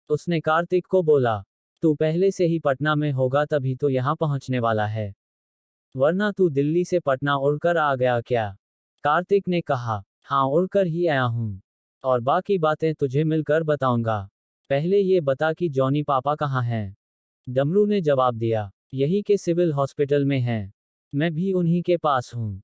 उसने कार्तिक को बोला, तू पहले से ही पटना में होगा तभी तो यहाँ पहुंचने वाला है, वरना तू दिल्ली से पटना उड़कर आ गया क्या। कार्तिक ने कहा, हाँ उड़कर ही आया हूँ, और बाकी बातें तुझे मिलकर बताऊंगा। पहले ये बता कि जॉनी पापा कहाँ हैं। डमरू ने जवाब दिया, यही के सिविल हॉस्पिटल में हैं। मैं भी उन्हीं के पास हूँ।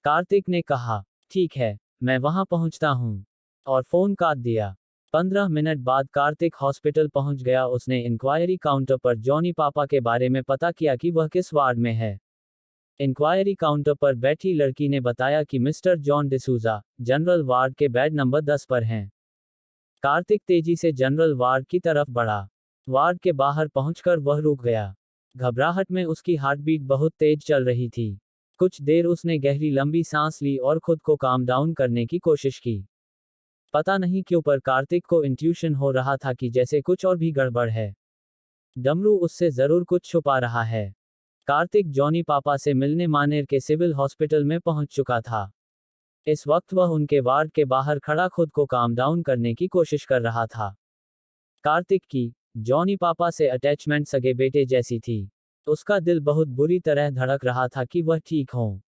कार्तिक ने कहा, ठीक है, मैं वहां पहुंचता हूं, और फोन काट दिया। 15 मिनट बाद कार्तिक हॉस्पिटल पहुंच गया। उसने इंक्वायरी काउंटर पर जॉनी पापा के बारे में पता किया कि वह किस वार्ड में है। इंक्वायरी काउंटर पर बैठी लड़की ने बताया कि mister John D'Souza general ward के बेड नंबर 10 पर हैं। कार्तिक तेजी से जनरल वार्ड की तरफ बढ़ा। वार्ड के बाहर पहुंचकर वह रुक गया। घबराहट में उसकी हार्टबीट बहुत तेज चल रही थी। कुछ देर उसने गहरी लंबी सांस ली और खुद को काम डाउन करने की कोशिश की। पता नहीं क्यों पर कार्तिक को इंट्यूशन हो रहा था कि जैसे कुछ और भी गड़बड़ है। डमरू उससे जरूर कुछ छुपा रहा है। कार्तिक जॉनी पापा से मिलने मानेर के सिविल हॉस्पिटल में पहुंच चुका था। इस वक्त वह उनके वार्ड के बाहर खड़ा खुद को काम डाउन करने की कोशिश कर रहा था। कार्तिक की जॉनी पापा से अटैचमेंट सगे बेटे जैसी थी। उसका दिल बहुत बुरी तरह धड़क रहा था कि वह ठीक हो।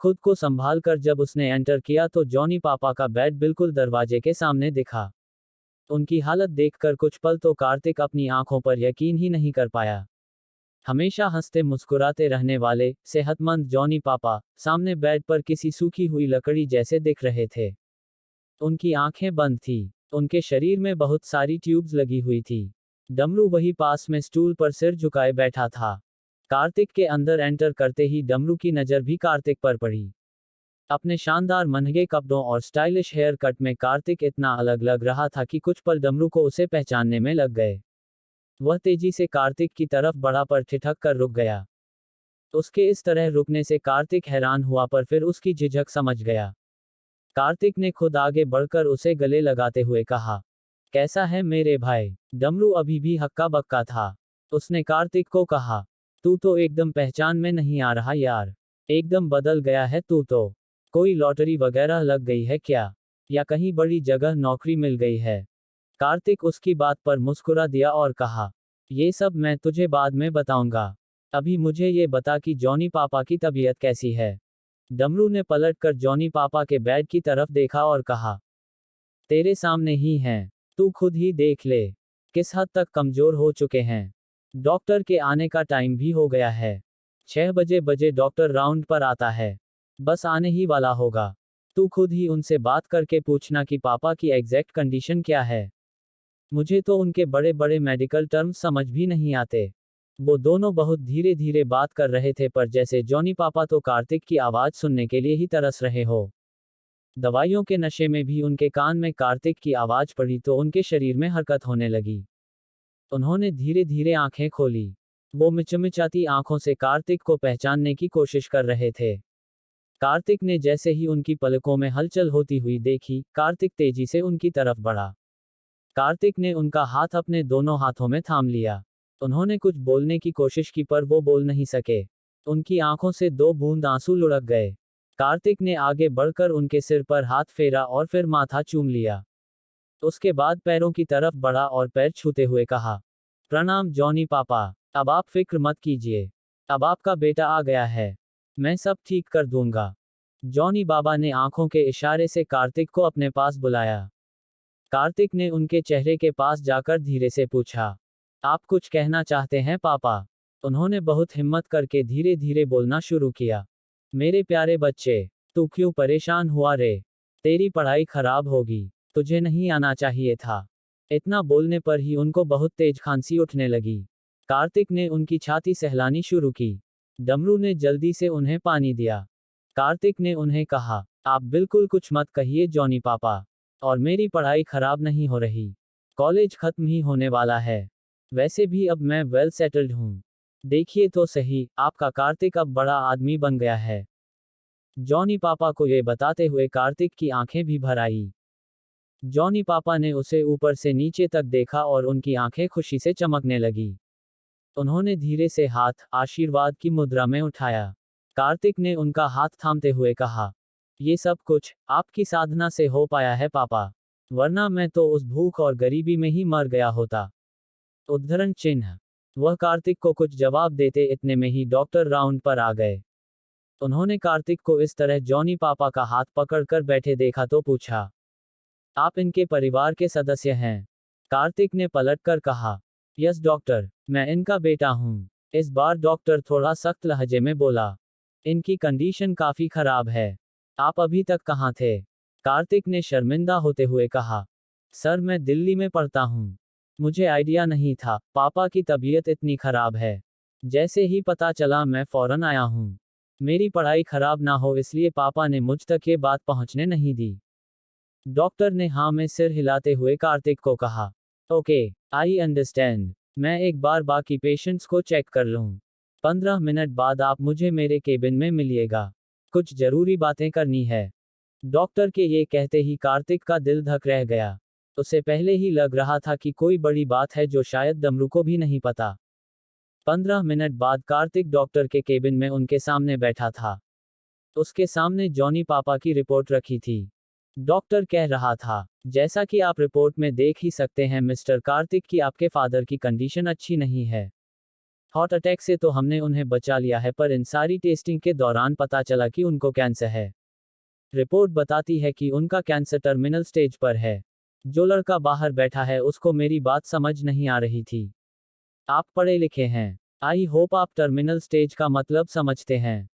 खुद को संभाल कर जब उसने एंटर किया तो जॉनी पापा का बेड बिल्कुल दरवाजे के सामने दिखा। उनकी हालत देखकर कुछ पल तो कार्तिक अपनी आंखों पर यकीन ही नहीं कर पाया। हमेशा हंसते मुस्कुराते रहने वाले सेहतमंद जॉनी पापा सामने बेड पर किसी सूखी हुई लकड़ी जैसे दिख रहे थे। उनकी आंखें बंद थी। उनके शरीर में बहुत सारी ट्यूब्स लगी हुई थी। डमरू वही पास में स्टूल पर सिर झुकाए बैठा था। कार्तिक के अंदर एंटर करते ही डमरू की नजर भी कार्तिक पर पड़ी। अपने शानदार महंगे कपड़ों और स्टाइलिश हेयर कट में कार्तिक इतना अलग लग रहा था कि कुछ पल डमरू को उसे पहचानने में लग गए। वह तेजी से कार्तिक की तरफ बढ़ा पर ठिठक कर रुक गया। उसके इस तरह रुकने से कार्तिक हैरान हुआ पर फिर उसकी झिझक समझ गया। कार्तिक ने खुद आगे बढ़कर उसे गले लगाते हुए कहा, कैसा है मेरे भाई? डमरू अभी भी हक्का बक्का था। उसने कार्तिक को कहा, तू तो एकदम पहचान में नहीं आ रहा यार। एकदम बदल गया है तू तो। कोई लॉटरी वगैरह लग गई है क्या? या कहीं बड़ी जगह नौकरी मिल गई है? कार्तिक उसकी बात पर मुस्कुरा दिया और कहा, ये सब मैं तुझे बाद में बताऊंगा। अभी मुझे ये बता कि जॉनी पापा की तबीयत कैसी है? डमरू ने पलटकर जॉनी पापा के बेड की तरफ देखा और कहा, तेरे सामने ही हैं, तू खुद ही देख ले, किस हद तक कमजोर हो चुके हैं। डॉक्टर के आने का टाइम भी हो गया है। 6 बजे डॉक्टर राउंड पर आता है। बस आने ही वाला होगा। तू खुद ही उनसे बात करके पूछना कि पापा की एग्जैक्ट कंडीशन क्या है। मुझे तो उनके बड़े बड़े मेडिकल टर्म्स समझ भी नहीं आते। वो दोनों बहुत धीरे धीरे बात कर रहे थे पर जैसे जॉनी पापा तो कार्तिक की आवाज सुनने के लिए ही तरस रहे हो। दवाइयों के नशे में भी उनके कान में कार्तिक की आवाज पड़ी तो उनके शरीर में हरकत होने लगी। उन्होंने धीरे धीरे आंखें खोली। वो मिचमिचाती आंखों से कार्तिक को पहचानने की कोशिश कर रहे थे। कार्तिक ने जैसे ही उनकी पलकों में हलचल होती हुई देखी, कार्तिक तेजी से उनकी तरफ बढ़ा। कार्तिक ने उनका हाथ अपने दोनों हाथों में थाम लिया। उन्होंने कुछ बोलने की कोशिश की पर वो बोल नहीं सके। उनकी आंखों से 2 बूंद आंसू लुढ़क गए। कार्तिक ने आगे बढ़कर उनके सिर पर हाथ फेरा और फिर माथा चूम लिया। उसके बाद पैरों की तरफ बढ़ा और पैर छूते हुए कहा, प्रणाम जॉनी पापा। अब आप फिक्र मत कीजिए। अब आपका बेटा आ गया है। मैं सब ठीक कर दूंगा। जॉनी बाबा ने आंखों के इशारे से कार्तिक को अपने पास बुलाया। कार्तिक ने उनके चेहरे के पास जाकर धीरे से पूछा, आप कुछ कहना चाहते हैं पापा? उन्होंने बहुत हिम्मत करके धीरे धीरे बोलना शुरू किया, मेरे प्यारे बच्चे, तू क्यों परेशान हुआ रे? तेरी पढ़ाई खराब होगी। तुझे नहीं आना चाहिए था। इतना बोलने पर ही उनको बहुत तेज खांसी उठने लगी। कार्तिक ने उनकी छाती सहलानी शुरू की। डमरू ने जल्दी से उन्हें पानी दिया। कार्तिक ने उन्हें कहा, आप बिल्कुल कुछ मत कहिए जॉनी पापा। और मेरी पढ़ाई खराब नहीं हो रही। कॉलेज खत्म ही होने वाला है। वैसे भी अब मैं वेल सेटल्ड हूँ। देखिए तो सही, आपका कार्तिक अब बड़ा आदमी बन गया है। जॉनी पापा को ये बताते हुए कार्तिक की आंखें भी भर आई। जॉनी पापा ने उसे ऊपर से नीचे तक देखा और उनकी आंखें खुशी से चमकने लगी। उन्होंने धीरे से हाथ आशीर्वाद की मुद्रा में उठाया। कार्तिक ने उनका हाथ थामते हुए कहा, ये सब कुछ आपकी साधना से हो पाया है पापा, वरना मैं तो उस भूख और गरीबी में ही मर गया होता। उद्धरण चिन्ह। वह कार्तिक को कुछ जवाब देते इतने में ही डॉक्टर राउंड पर आ गए। उन्होंने कार्तिक को इस तरह जॉनी पापा का हाथ पकड़कर बैठे देखा तो पूछा, आप इनके परिवार के सदस्य हैं? कार्तिक ने पलटकर कहा, यस डॉक्टर, मैं इनका बेटा हूँ। इस बार डॉक्टर थोड़ा सख्त लहजे में बोला, इनकी कंडीशन काफी खराब है। आप अभी तक कहाँ थे? कार्तिक ने शर्मिंदा होते हुए कहा, सर मैं दिल्ली में पढ़ता हूँ। मुझे आइडिया नहीं था पापा की तबीयत इतनी खराब है। जैसे ही पता चला मैं फौरन आया हूँ। मेरी पढ़ाई खराब ना हो इसलिए पापा ने मुझ तक ये बात पहुँचने नहीं दी। डॉक्टर ने हाँ में सिर हिलाते हुए कार्तिक को कहा, ओके, आई अंडरस्टैंड। मैं एक बार बाकी पेशेंट्स को चेक कर लूँ। 15 मिनट बाद आप मुझे मेरे केबिन में मिलिएगा। कुछ जरूरी बातें करनी है। डॉक्टर के ये कहते ही कार्तिक का दिल धक रह गया। उसे पहले ही लग रहा था कि कोई बड़ी बात है जो शायद डमरू को भी नहीं पता। 15 मिनट बाद कार्तिक डॉक्टर के केबिन में उनके सामने बैठा था। उसके सामने जॉनी पापा की रिपोर्ट रखी थी। डॉक्टर कह रहा था, जैसा कि आप रिपोर्ट में देख ही सकते हैं मिस्टर कार्तिक कि आपके फादर की कंडीशन अच्छी नहीं है। हार्ट अटैक से तो हमने उन्हें बचा लिया है पर इन सारी टेस्टिंग के दौरान पता चला कि उनको कैंसर है। रिपोर्ट बताती है कि उनका कैंसर टर्मिनल स्टेज पर है। जो लड़का बाहर बैठा है उसको मेरी बात समझ नहीं आ रही थी। आप पढ़े लिखे हैं। आई होप आप टर्मिनल स्टेज का मतलब समझते हैं।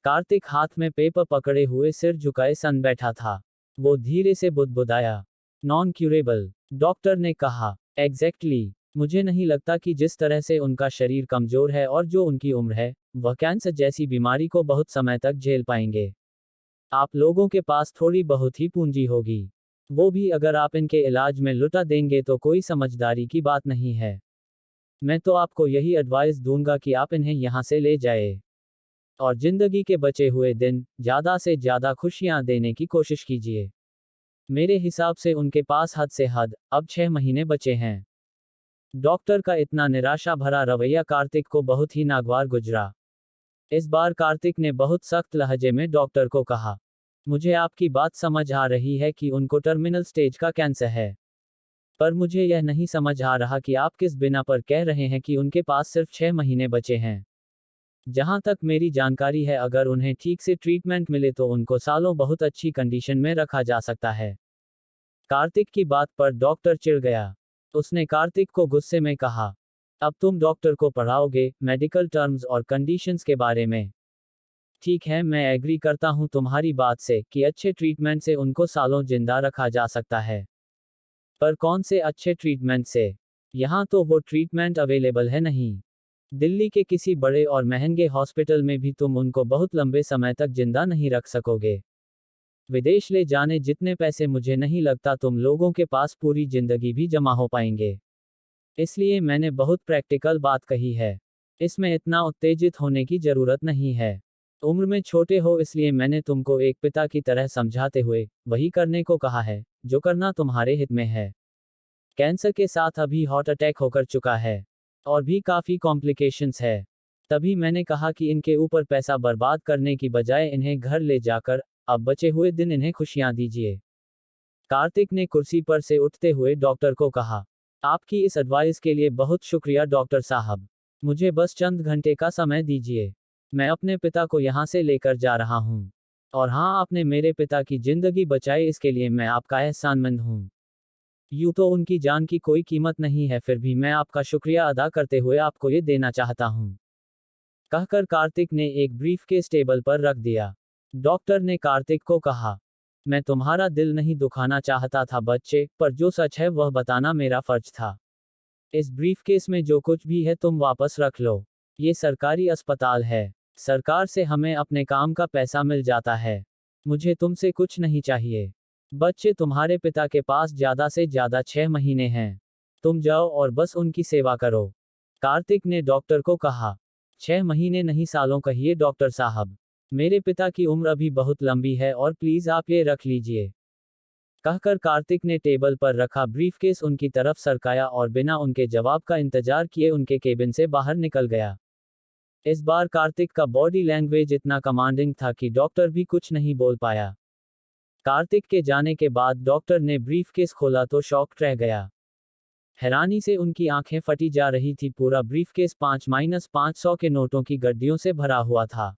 कार्तिक हाथ में पेपर पकड़े हुए सिर झुकाए सन बैठा था। वो धीरे से बुदबुदाया, नॉन क्यूरेबल। डॉक्टर ने कहा, एग्जैक्टली। मुझे नहीं लगता कि जिस तरह से उनका शरीर कमजोर है और जो उनकी उम्र है, वह कैंसर जैसी बीमारी को बहुत समय तक झेल पाएंगे। आप लोगों के पास थोड़ी बहुत ही पूंजी होगी, वो भी अगर आप इनके इलाज में लुटा देंगे तो कोई समझदारी की बात नहीं है। मैं तो आपको यही एडवाइस दूंगा कि आप इन्हें यहाँ से ले जाए और जिंदगी के बचे हुए दिन ज़्यादा से ज़्यादा खुशियाँ देने की कोशिश कीजिए। मेरे हिसाब से उनके पास हद से हद अब 6 महीने बचे हैं। डॉक्टर का इतना निराशा भरा रवैया कार्तिक को बहुत ही नागवार गुजरा। इस बार कार्तिक ने बहुत सख्त लहजे में डॉक्टर को कहा, मुझे आपकी बात समझ आ रही है कि उनको टर्मिनल स्टेज का कैंसर है, पर मुझे यह नहीं समझ आ रहा कि आप किस बिना पर कह रहे हैं कि उनके पास सिर्फ 6 महीने बचे हैं। जहां तक मेरी जानकारी है, अगर उन्हें ठीक से ट्रीटमेंट मिले तो उनको सालों बहुत अच्छी कंडीशन में रखा जा सकता है। कार्तिक की बात पर डॉक्टर चिढ़ गया। उसने कार्तिक को गुस्से में कहा, अब तुम डॉक्टर को पढ़ाओगे मेडिकल टर्म्स और कंडीशंस के बारे में। ठीक है, मैं एग्री करता हूं तुम्हारी बात से कि अच्छे ट्रीटमेंट से उनको सालों जिंदा रखा जा सकता है, पर कौन से अच्छे ट्रीटमेंट से? यहाँ तो वो ट्रीटमेंट अवेलेबल है नहीं। दिल्ली के किसी बड़े और महंगे हॉस्पिटल में भी तुम उनको बहुत लंबे समय तक जिंदा नहीं रख सकोगे। विदेश ले जाने जितने पैसे मुझे नहीं लगता तुम लोगों के पास पूरी जिंदगी भी जमा हो पाएंगे। इसलिए मैंने बहुत प्रैक्टिकल बात कही है। इसमें इतना उत्तेजित होने की जरूरत नहीं है। उम्र में छोटे हो इसलिए मैंने तुमको एक पिता की तरह समझाते हुए वही करने को कहा है जो करना तुम्हारे हित में है। कैंसर के साथ अभी हार्ट अटैक होकर चुका है और भी काफी कॉम्प्लिकेशंस है। तभी मैंने कहा कि इनके ऊपर पैसा बर्बाद करने की बजाय इन्हें घर ले जाकर अब बचे हुए दिन इन्हें खुशियां दीजिए। कार्तिक ने कुर्सी पर से उठते हुए डॉक्टर को कहा, आपकी इस एडवाइस के लिए बहुत शुक्रिया डॉक्टर साहब। मुझे बस चंद घंटे का समय दीजिए। मैं अपने पिता को यहाँ से लेकर जा रहा हूँ। और हाँ, आपने मेरे पिता की जिंदगी बचाई इसके लिए मैं आपका एहसानमंद हूँ। यूं तो उनकी जान की कोई कीमत नहीं है, फिर भी मैं आपका शुक्रिया अदा करते हुए आपको ये देना चाहता हूँ। कहकर कार्तिक ने एक ब्रीफकेस टेबल पर रख दिया। डॉक्टर ने कार्तिक को कहा, मैं तुम्हारा दिल नहीं दुखाना चाहता था बच्चे, पर जो सच है वह बताना मेरा फर्ज था। इस ब्रीफकेस में जो कुछ भी है तुम वापस रख लो। ये सरकारी अस्पताल है। सरकार से हमें अपने काम का पैसा मिल जाता है। मुझे तुमसे कुछ नहीं चाहिए। बच्चे, तुम्हारे पिता के पास ज्यादा से ज्यादा 6 महीने हैं। तुम जाओ और बस उनकी सेवा करो। कार्तिक ने डॉक्टर को कहा, 6 महीने नहीं सालों कहिए डॉक्टर साहब। मेरे पिता की उम्र अभी बहुत लंबी है और प्लीज आप ये रख लीजिए। कहकर कार्तिक ने टेबल पर रखा ब्रीफकेस उनकी तरफ सरकाया और बिना उनके जवाब का इंतजार किए उनके केबिन से बाहर निकल गया। इस बार कार्तिक का बॉडी लैंग्वेज इतना कमांडिंग था कि डॉक्टर भी कुछ नहीं बोल पाया। कार्तिक के जाने के बाद डॉक्टर ने ब्रीफकेस खोला तो शॉक्ड रह गया। हैरानी से उनकी आंखें फटी जा रही थी। पूरा ब्रीफकेस 5-500 के नोटों की गड्डियों से भरा हुआ था।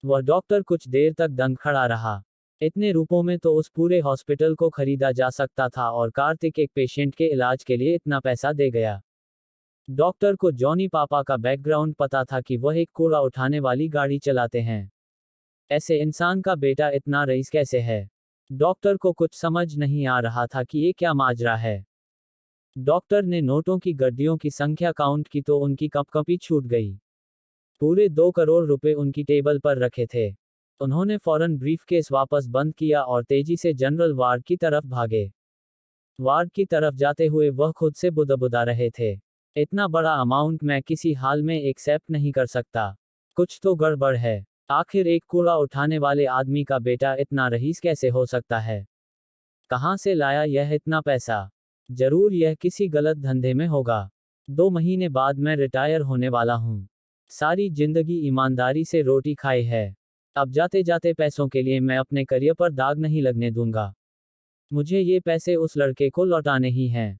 वह डॉक्टर कुछ देर तक दंग खड़ा रहा। इतने रुपयों में तो उस पूरे हॉस्पिटल को खरीदा जा सकता था और कार्तिक एक पेशेंट के इलाज के लिए इतना पैसा दे गया। डॉक्टर को जॉनी पापा का बैकग्राउंड पता था कि वह एक कूड़ा उठाने वाली गाड़ी चलाते हैं। ऐसे इंसान का बेटा इतना रईस कैसे है? डॉक्टर को कुछ समझ नहीं आ रहा था कि ये क्या माजरा है। डॉक्टर ने नोटों की गड्डियों की संख्या काउंट की तो उनकी कंपकंपी छूट गई। पूरे 2 करोड़ रुपए उनकी टेबल पर रखे थे। उन्होंने फौरन ब्रीफकेस वापस बंद किया और तेजी से जनरल वार्ड की तरफ भागे। वार्ड की तरफ जाते हुए वह खुद से बुदबुदा रहे थे, इतना बड़ा अमाउंट मैं किसी हाल में एक्सेप्ट नहीं कर सकता। कुछ तो गड़बड़ है। आखिर एक कूड़ा उठाने वाले आदमी का बेटा इतना रईस कैसे हो सकता है? कहां से लाया यह इतना पैसा? जरूर यह किसी गलत धंधे में होगा। 2 महीने बाद मैं रिटायर होने वाला हूं। सारी जिंदगी ईमानदारी से रोटी खाई है। अब जाते जाते पैसों के लिए मैं अपने करियर पर दाग नहीं लगने दूंगा। मुझे ये पैसे उस लड़के को लौटाने ही हैं।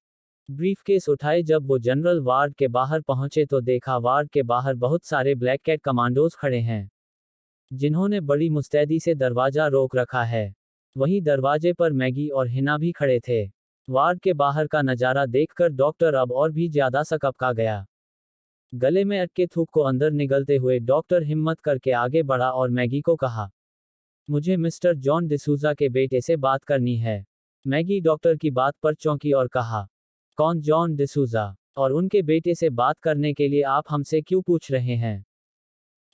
ब्रीफकेस उठाए जब वो जनरल वार्ड के बाहर पहुंचे तो देखा वार्ड के बाहर बहुत सारे ब्लैक कैट कमांडोज खड़े हैं, जिन्होंने बड़ी मुस्तैदी से दरवाजा रोक रखा है। वहीं दरवाजे पर मैगी और हिना भी खड़े थे। वार्ड के बाहर का नजारा देखकर डॉक्टर अब और भी ज्यादा सकपका गया। गले में अटके थूक को अंदर निगलते हुए डॉक्टर हिम्मत करके आगे बढ़ा और मैगी को कहा, मुझे मिस्टर जॉन डिसूजा के बेटे से बात करनी है। मैगी डॉक्टर की बात पर चौंकी और कहा, कौन जॉन डिसूजा? और उनके बेटे से बात करने के लिए आप हमसे क्यों पूछ रहे हैं?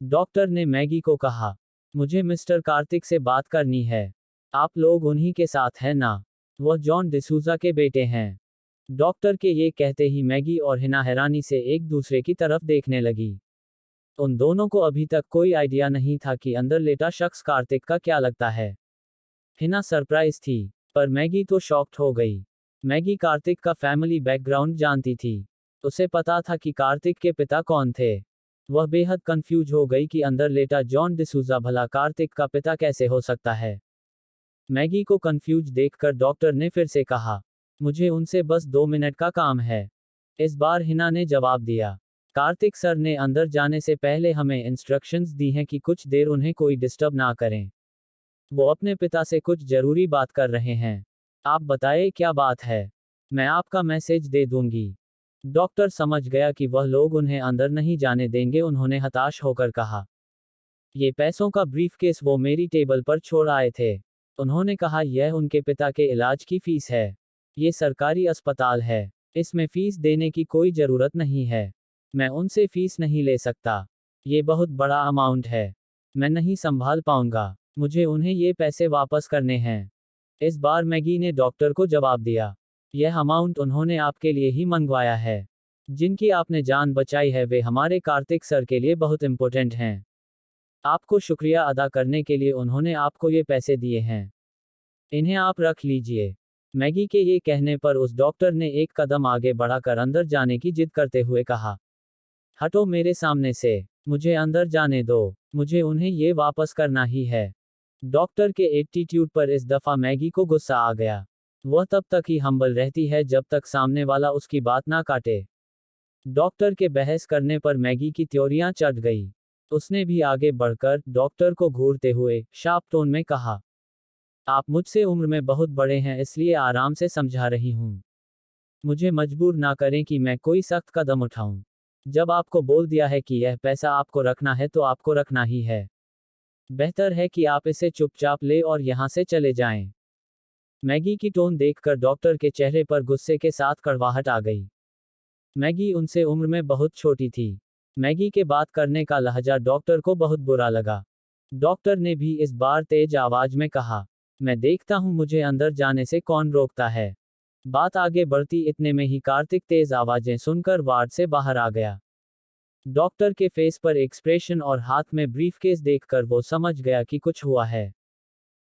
डॉक्टर ने मैगी को कहा, मुझे मिस्टर कार्तिक से बात करनी है। आप लोग उन्हीं के साथ हैं ना? वह जॉन डिसूजा के बेटे हैं। डॉक्टर के ये कहते ही मैगी और हिना हैरानी से एक दूसरे की तरफ देखने लगी। उन दोनों को अभी तक कोई आइडिया नहीं था कि अंदर लेटा शख्स कार्तिक का क्या लगता है। हिना सरप्राइज थी, पर मैगी तो शॉक्ड हो गई। मैगी कार्तिक का फैमिली बैकग्राउंड जानती थी। उसे पता था कि कार्तिक के पिता कौन थे। वह बेहद कंफ्यूज हो गई कि अंदर लेटा जॉन डिसूजा भला कार्तिक का पिता कैसे हो सकता है। मैगी को कंफ्यूज देखकर डॉक्टर ने फिर से कहा, मुझे उनसे बस 2 मिनट का काम है। इस बार हिना ने जवाब दिया, कार्तिक सर ने अंदर जाने से पहले हमें इंस्ट्रक्शंस दी हैं कि कुछ देर उन्हें कोई डिस्टर्ब ना करें। वो अपने पिता से कुछ जरूरी बात कर रहे हैं। आप बताएं क्या बात है? मैं आपका मैसेज दे दूंगी। डॉक्टर समझ गया कि वह लोग उन्हें अंदर नहीं जाने देंगे। उन्होंने हताश होकर कहा, ये पैसों का ब्रीफकेस वो मेरी टेबल पर छोड़ आए थे। उन्होंने कहा यह उनके पिता के इलाज की फीस है। ये सरकारी अस्पताल है, इसमें फीस देने की कोई जरूरत नहीं है। मैं उनसे फीस नहीं ले सकता। ये बहुत बड़ा अमाउंट है, मैं नहीं संभाल पाऊंगा। मुझे उन्हें ये पैसे वापस करने हैं। इस बार मैगी ने डॉक्टर को जवाब दिया, यह अमाउंट उन्होंने आपके लिए ही मंगवाया है। जिनकी आपने जान बचाई है वे हमारे कार्तिक सर के लिए बहुत इंपॉर्टेंट हैं। आपको शुक्रिया अदा करने के लिए उन्होंने आपको ये पैसे दिए हैं। इन्हें आप रख लीजिए। मैगी के ये कहने पर उस डॉक्टर ने एक कदम आगे बढ़ाकर अंदर जाने की जिद करते हुए कहा, हटो मेरे सामने से, मुझे अंदर जाने दो, मुझे उन्हें ये वापस करना ही है। डॉक्टर के एटीट्यूड पर इस दफा मैगी को गुस्सा आ गया। वह तब तक ही हम्बल रहती है जब तक सामने वाला उसकी बात ना काटे। डॉक्टर के बहस करने पर मैगी की त्योरियां चढ़ गई। उसने भी आगे बढ़कर डॉक्टर को घूरते हुए शार्प टोन में कहा, आप मुझसे उम्र में बहुत बड़े हैं इसलिए आराम से समझा रही हूं। मुझे मजबूर ना करें कि मैं कोई सख्त कदम उठाऊं। जब आपको बोल दिया है कि यह पैसा आपको रखना है तो आपको रखना ही है। बेहतर है कि आप इसे चुपचाप ले और यहां से चले जाएं। मैगी की टोन देखकर डॉक्टर के चेहरे पर गुस्से के साथ कड़वाहट आ गई। मैगी उनसे उम्र में बहुत छोटी थी। मैगी के बात करने का लहजा डॉक्टर को बहुत बुरा लगा। डॉक्टर ने भी इस बार तेज आवाज में कहा, मैं देखता हूं मुझे अंदर जाने से कौन रोकता है। बात आगे बढ़ती इतने में ही कार्तिक तेज आवाजें सुनकर वार्ड से बाहर आ गया। डॉक्टर के फेस पर एक्सप्रेशन और हाथ में ब्रीफकेस देखकर वो समझ गया कि कुछ हुआ है।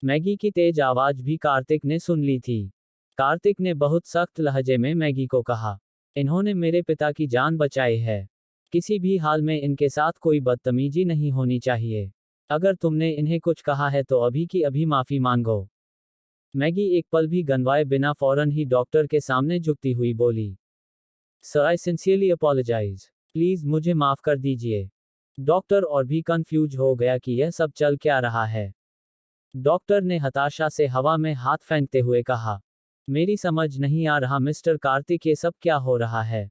मैगी की तेज आवाज भी कार्तिक ने सुन ली थी। कार्तिक ने बहुत सख्त लहजे में मैगी को कहा, इन्होंने मेरे पिता की जान बचाई है। किसी भी हाल में इनके साथ कोई बदतमीजी नहीं होनी चाहिए। अगर तुमने इन्हें कुछ कहा है तो अभी की अभी माफी मांगो। मैगी एक पल भी गनवाए बिना फौरन ही डॉक्टर के सामने झुकती हुई बोली, sir I sincerely apologise, please मुझे माफ कर दीजिए। डॉक्टर और भी कंफ्यूज हो गया कि यह सब चल क्या रहा है। डॉक्टर ने हताशा से हवा में हाथ फेंकते हुए कहा, मेरी समझ नहीं आ रहा मिस्टर कार्तिक ये सब क्या हो रहा है।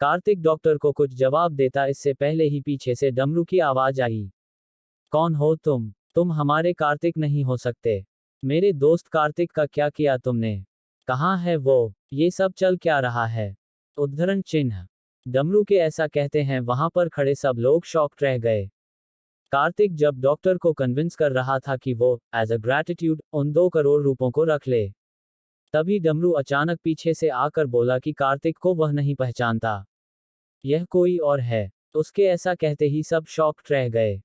कार्तिक डॉक्टर को कुछ जवाब देता इससे पहले ही पीछे से डमरू की आवाज आई, कौन हो तुम हमारे कार्तिक नहीं हो सकते। मेरे दोस्त कार्तिक का क्या किया तुमने? कहाँ है वो? ये सब चल क्या रहा है? उद्धरण चिन्ह। डमरू के ऐसा कहते हैं वहां पर खड़े सब लोग शॉक्ड रह गए। कार्तिक जब डॉक्टर को कन्विंस कर रहा था कि वो एज अ ग्रैटिट्यूड उन 2 करोड़ रुपयों को रख ले, तभी डमरू अचानक पीछे से आकर बोला कि कार्तिक को वह नहीं पहचानता, यह कोई और है। उसके ऐसा कहते ही सब शॉक्ड रह गए।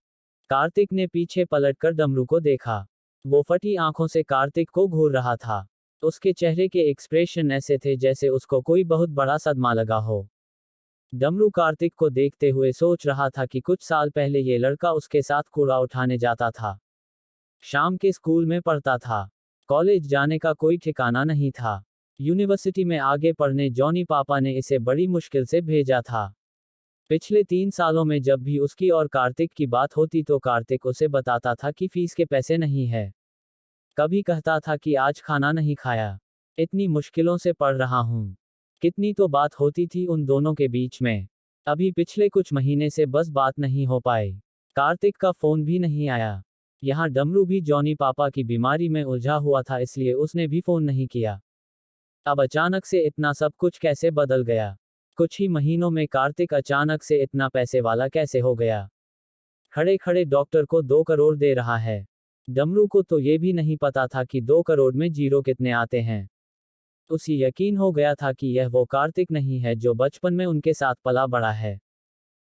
कार्तिक ने पीछे पलटकर डमरू को देखा। वो फटी आंखों से कार्तिक को घूर रहा था। उसके चेहरे के एक्सप्रेशन ऐसे थे जैसे उसको कोई बहुत बड़ा सदमा लगा हो। डमरू कार्तिक को देखते हुए सोच रहा था कि कुछ साल पहले ये लड़का उसके साथ कूड़ा उठाने जाता था, शाम के स्कूल में पढ़ता था, कॉलेज जाने का कोई ठिकाना नहीं था, यूनिवर्सिटी में आगे पढ़ने जॉनी पापा ने इसे बड़ी मुश्किल से भेजा था। पिछले 3 सालों में जब भी उसकी और कार्तिक की बात होती तो कार्तिक उसे बताता था कि फीस के पैसे नहीं है। कभी कहता था कि आज खाना नहीं खाया, इतनी मुश्किलों से पढ़ रहा हूं। कितनी तो बात होती थी उन दोनों के बीच में। अभी पिछले कुछ महीने से बस बात नहीं हो पाई। कार्तिक का फोन भी नहीं आया। यहाँ डमरू भी जॉनी पापा की बीमारी में उलझा हुआ था इसलिए उसने भी फोन नहीं किया। अब अचानक से इतना सब कुछ कैसे बदल गया? कुछ ही महीनों में कार्तिक अचानक से इतना पैसे वाला कैसे हो गया? खड़े खड़े डॉक्टर को 2 करोड़ दे रहा है। डमरू को तो ये भी नहीं पता था कि 2 करोड़ में जीरो कितने आते हैं। उसे यकीन हो गया था कि यह वो कार्तिक नहीं है जो बचपन में उनके साथ पला बड़ा है।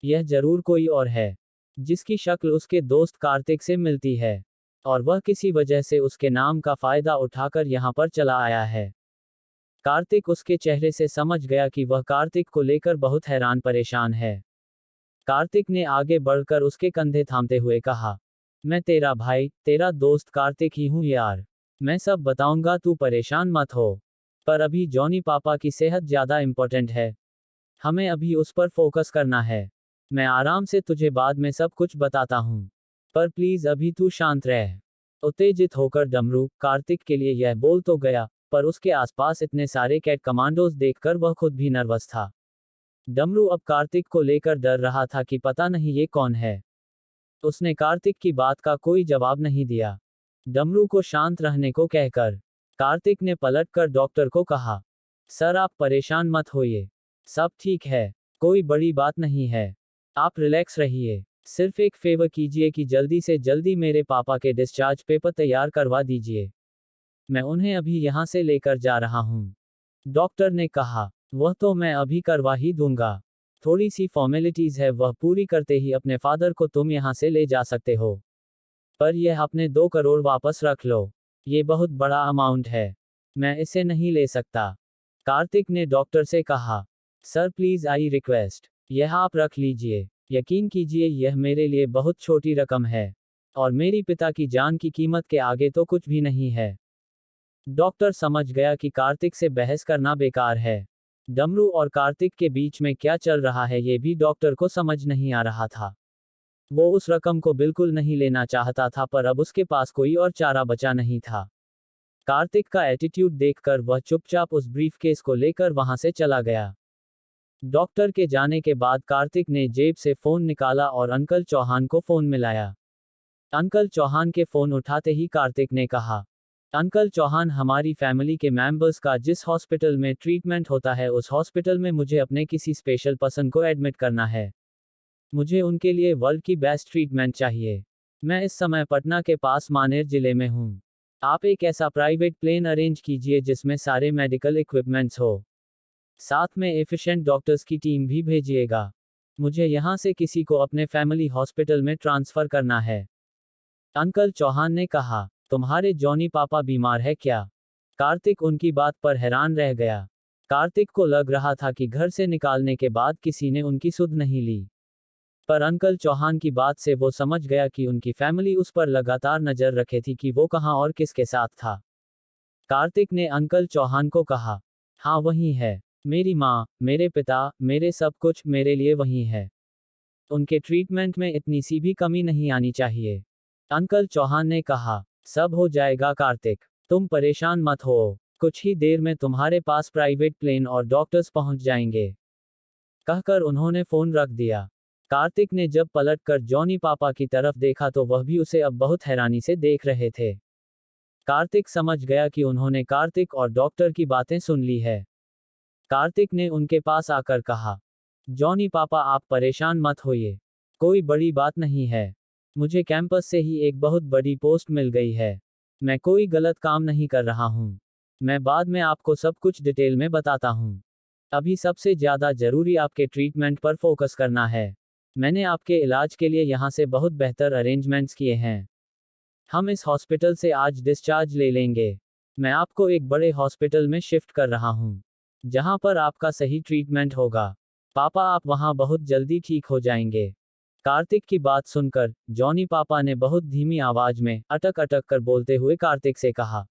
यह जरूर कोई और है, जिसकी शक्ल उसके दोस्त कार्तिक से मिलती है, और वह किसी वजह से उसके नाम का फायदा उठाकर यहाँ पर चला आया है। कार्तिक उसके चेहरे से समझ गया कि वह कार्तिक को लेकर बहुत हैरान परेशान है। कार्तिक ने आगे बढ़कर उसके कंधे थामते हुए कहा, मैं तेरा भाई, तेरा दोस्त कार्तिक ही हूँ यार। मैं सब बताऊंगा, तू परेशान मत हो। पर अभी जॉनी पापा की सेहत ज्यादा इम्पोर्टेंट है। हमें अभी उस पर फोकस करना है। मैं आराम से तुझे बाद में सब कुछ बताता हूँ। पर प्लीज अभी तू शांत रह। उत्तेजित होकर डमरू कार्तिक के लिए यह बोल तो गया, पर उसके आसपास इतने सारे कैट कमांडोज देखकर वह खुद भी नर्वस था। डमरू अब कार्तिक को लेकर डर रहा था कि पता नहीं ये कौन है। उसने कार्तिक की बात का कोई जवाब नहीं दिया। डमरू को शांत रहने को कहकर कार्तिक ने पलटकर डॉक्टर को कहा, सर आप परेशान मत होइए, सब ठीक है, कोई बड़ी बात नहीं है, आप रिलैक्स रहिए। सिर्फ एक फेवर कीजिए कि जल्दी से जल्दी मेरे पापा के डिस्चार्ज पेपर तैयार करवा दीजिए। मैं उन्हें अभी यहाँ से लेकर जा रहा हूँ। डॉक्टर ने कहा, वह तो मैं अभी करवा ही दूंगा। थोड़ी सी फॉर्मेलिटीज है, वह पूरी करते ही अपने फादर को तुम यहाँ से ले जा सकते हो। पर यह अपने 2 करोड़ वापस रख लो। ये बहुत बड़ा अमाउंट है, मैं इसे नहीं ले सकता। कार्तिक ने डॉक्टर से कहा, सर प्लीज आई रिक्वेस्ट, यह आप रख लीजिए। यकीन कीजिए यह मेरे लिए बहुत छोटी रकम है, और मेरी पिता की जान की कीमत के आगे तो कुछ भी नहीं है। डॉक्टर समझ गया कि कार्तिक से बहस करना बेकार है। डमरू और कार्तिक के बीच में क्या चल रहा है ये भी डॉक्टर को समझ नहीं आ रहा था। वो उस रकम को बिल्कुल नहीं लेना चाहता था, पर अब उसके पास कोई और चारा बचा नहीं था। कार्तिक का एटीट्यूड देखकर वह चुपचाप उस ब्रीफकेस को लेकर वहां से चला गया। डॉक्टर के जाने के बाद कार्तिक ने जेब से फोन निकाला और अंकल चौहान को फोन मिलाया। अंकल चौहान के फोन उठाते ही कार्तिक ने कहा, अंकल चौहान, हमारी फैमिली के मेंबर्स का जिस हॉस्पिटल में ट्रीटमेंट होता है उस हॉस्पिटल में मुझे अपने किसी स्पेशल पर्सन को एडमिट करना है। मुझे उनके लिए वर्ल्ड की बेस्ट ट्रीटमेंट चाहिए। मैं इस समय पटना के पास मानेर जिले में हूँ। आप एक ऐसा प्राइवेट प्लेन अरेंज कीजिए जिसमें सारे मेडिकल इक्विपमेंट्स हो, साथ में एफिशिएंट डॉक्टर्स की टीम भी भेजिएगा। मुझे यहाँ से किसी को अपने फैमिली हॉस्पिटल में ट्रांसफर करना है। अंकल चौहान ने कहा, तुम्हारे जॉनी पापा बीमार है क्या? कार्तिक उनकी बात पर हैरान रह गया। कार्तिक को लग रहा था कि घर से निकालने के बाद किसी ने उनकी सुध नहीं ली, पर अंकल चौहान की बात से वो समझ गया कि उनकी फैमिली उस पर लगातार नजर रखे थी कि वो कहाँ और किसके साथ था। कार्तिक ने अंकल चौहान को कहा, हाँ वही है, मेरी माँ, मेरे पिता, मेरे सब कुछ मेरे लिए वही है। उनके ट्रीटमेंट में इतनी सी भी कमी नहीं आनी चाहिए। अंकल चौहान ने कहा, सब हो जाएगा कार्तिक, तुम परेशान मत हो, कुछ ही देर में तुम्हारे पास प्राइवेट प्लेन और डॉक्टर्स पहुंच जाएंगे। कहकर उन्होंने फोन रख दिया। कार्तिक ने जब पलटकर जॉनी पापा की तरफ देखा तो वह भी उसे अब बहुत हैरानी से देख रहे थे। कार्तिक समझ गया कि उन्होंने कार्तिक और डॉक्टर की बातें सुन ली है। कार्तिक ने उनके पास आकर कहा, जॉनी पापा आप परेशान मत होइए, कोई बड़ी बात नहीं है। मुझे कैंपस से ही एक बहुत बड़ी पोस्ट मिल गई है। मैं कोई गलत काम नहीं कर रहा हूँ। मैं बाद में आपको सब कुछ डिटेल में बताता हूँ। अभी सबसे ज्यादा जरूरी आपके ट्रीटमेंट पर फोकस करना है। मैंने आपके इलाज के लिए यहाँ से बहुत बेहतर अरेंजमेंट्स किए हैं। हम इस हॉस्पिटल से आज डिस्चार्ज ले लेंगे। मैं आपको एक बड़े हॉस्पिटल में शिफ्ट कर रहा हूँ, जहाँ पर आपका सही ट्रीटमेंट होगा। पापा आप वहाँ बहुत जल्दी ठीक हो जाएंगे। कार्तिक की बात सुनकर जॉनी पापा ने बहुत धीमी आवाज में अटक अटक कर बोलते हुए कार्तिक से कहा,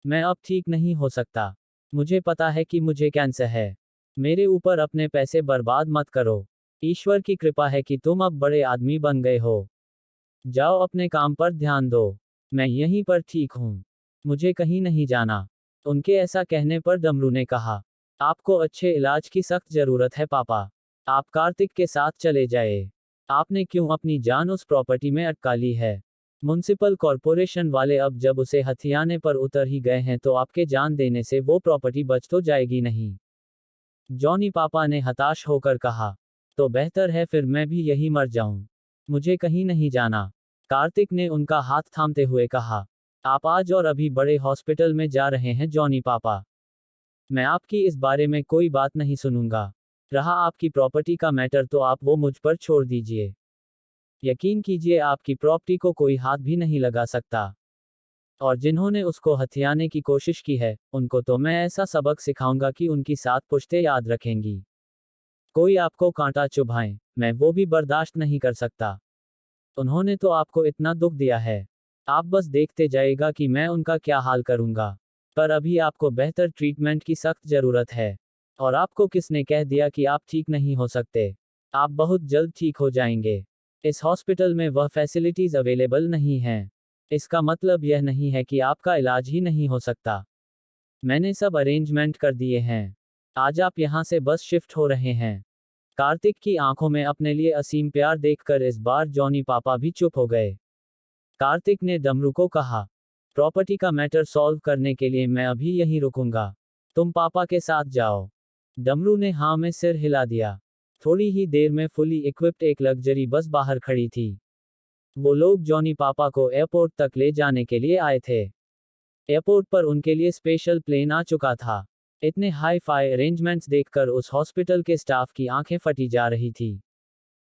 मैं अब ठीक नहीं हो सकता। मुझे पता है कि मुझे कैंसर है। मेरे ऊपर अपने पैसे बर्बाद मत करो। ईश्वर की कृपा है कि तुम अब बड़े आदमी बन गए हो। जाओ अपने काम पर ध्यान दो। मैं यहीं पर ठीक हूँ, मुझे कहीं नहीं जाना। उनके ऐसा कहने पर डमरू ने कहा, आपको अच्छे इलाज की सख्त जरूरत है पापा। आप कार्तिक के साथ चले जाए। आपने क्यों अपनी जान उस प्रॉपर्टी में अटका ली है? म्युनिसिपल कॉरपोरेशन वाले अब जब उसे हथियाने पर उतर ही गए हैं तो आपके जान देने से वो प्रॉपर्टी बच तो जाएगी नहीं। जॉनी पापा ने हताश होकर कहा, तो बेहतर है फिर मैं भी यही मर जाऊं। मुझे कहीं नहीं जाना। कार्तिक ने उनका हाथ थामते हुए कहा। आप आज और अभी बड़े हॉस्पिटल में जा रहे हैं जॉनी पापा। मैं आपकी इस बारे में कोई बात नहीं सुनूंगा। रहा आपकी प्रॉपर्टी का मैटर तो आप वो मुझ पर छोड़ दीजिए। यकीन कीजिए आपकी प्रॉपर्टी को कोई हाथ भी नहीं लगा सकता। और जिन्होंने उसको हथियाने की कोशिश की है, उनको तो मैं ऐसा सबक सिखाऊंगा कि उनकी 7 पुश्तें याद रखेंगी। कोई आपको कांटा चुभाए, मैं वो भी बर्दाश्त नहीं कर सकता। उन्होंने तो आपको इतना दुख दिया है। आप बस देखते जाइएगा कि मैं उनका क्या हाल करूंगा। पर अभी आपको बेहतर ट्रीटमेंट की सख्त जरूरत है। और आपको किसने कह दिया कि आप ठीक नहीं हो सकते? आप बहुत जल्द ठीक हो जाएंगे। इस हॉस्पिटल में वह फैसिलिटीज अवेलेबल नहीं हैं। इसका मतलब यह नहीं है कि आपका इलाज ही नहीं हो सकता। मैंने सब अरेंजमेंट कर दिए हैं। आज आप यहाँ से बस शिफ्ट हो रहे हैं। कार्तिक की आंखों में अपने लिए असीम प्यार देखकर इस बार जॉनी पापा भी चुप हो गए। कार्तिक ने डमरू को कहा, प्रॉपर्टी का मैटर सॉल्व करने के लिए मैं अभी यहीं रुकूंगा। तुम पापा के साथ जाओ। डमरू ने हाँ में सिर हिला दिया। थोड़ी ही देर में फुली इक्विप्ड एक लग्जरी बस बाहर खड़ी थी। वो लोग जॉनी पापा को एयरपोर्ट तक ले जाने के लिए आए थे। एयरपोर्ट पर उनके लिए स्पेशल प्लेन आ चुका था। इतने हाई फाई अरेंजमेंट्स देखकर उस हॉस्पिटल के स्टाफ की आंखें फटी जा रही थी।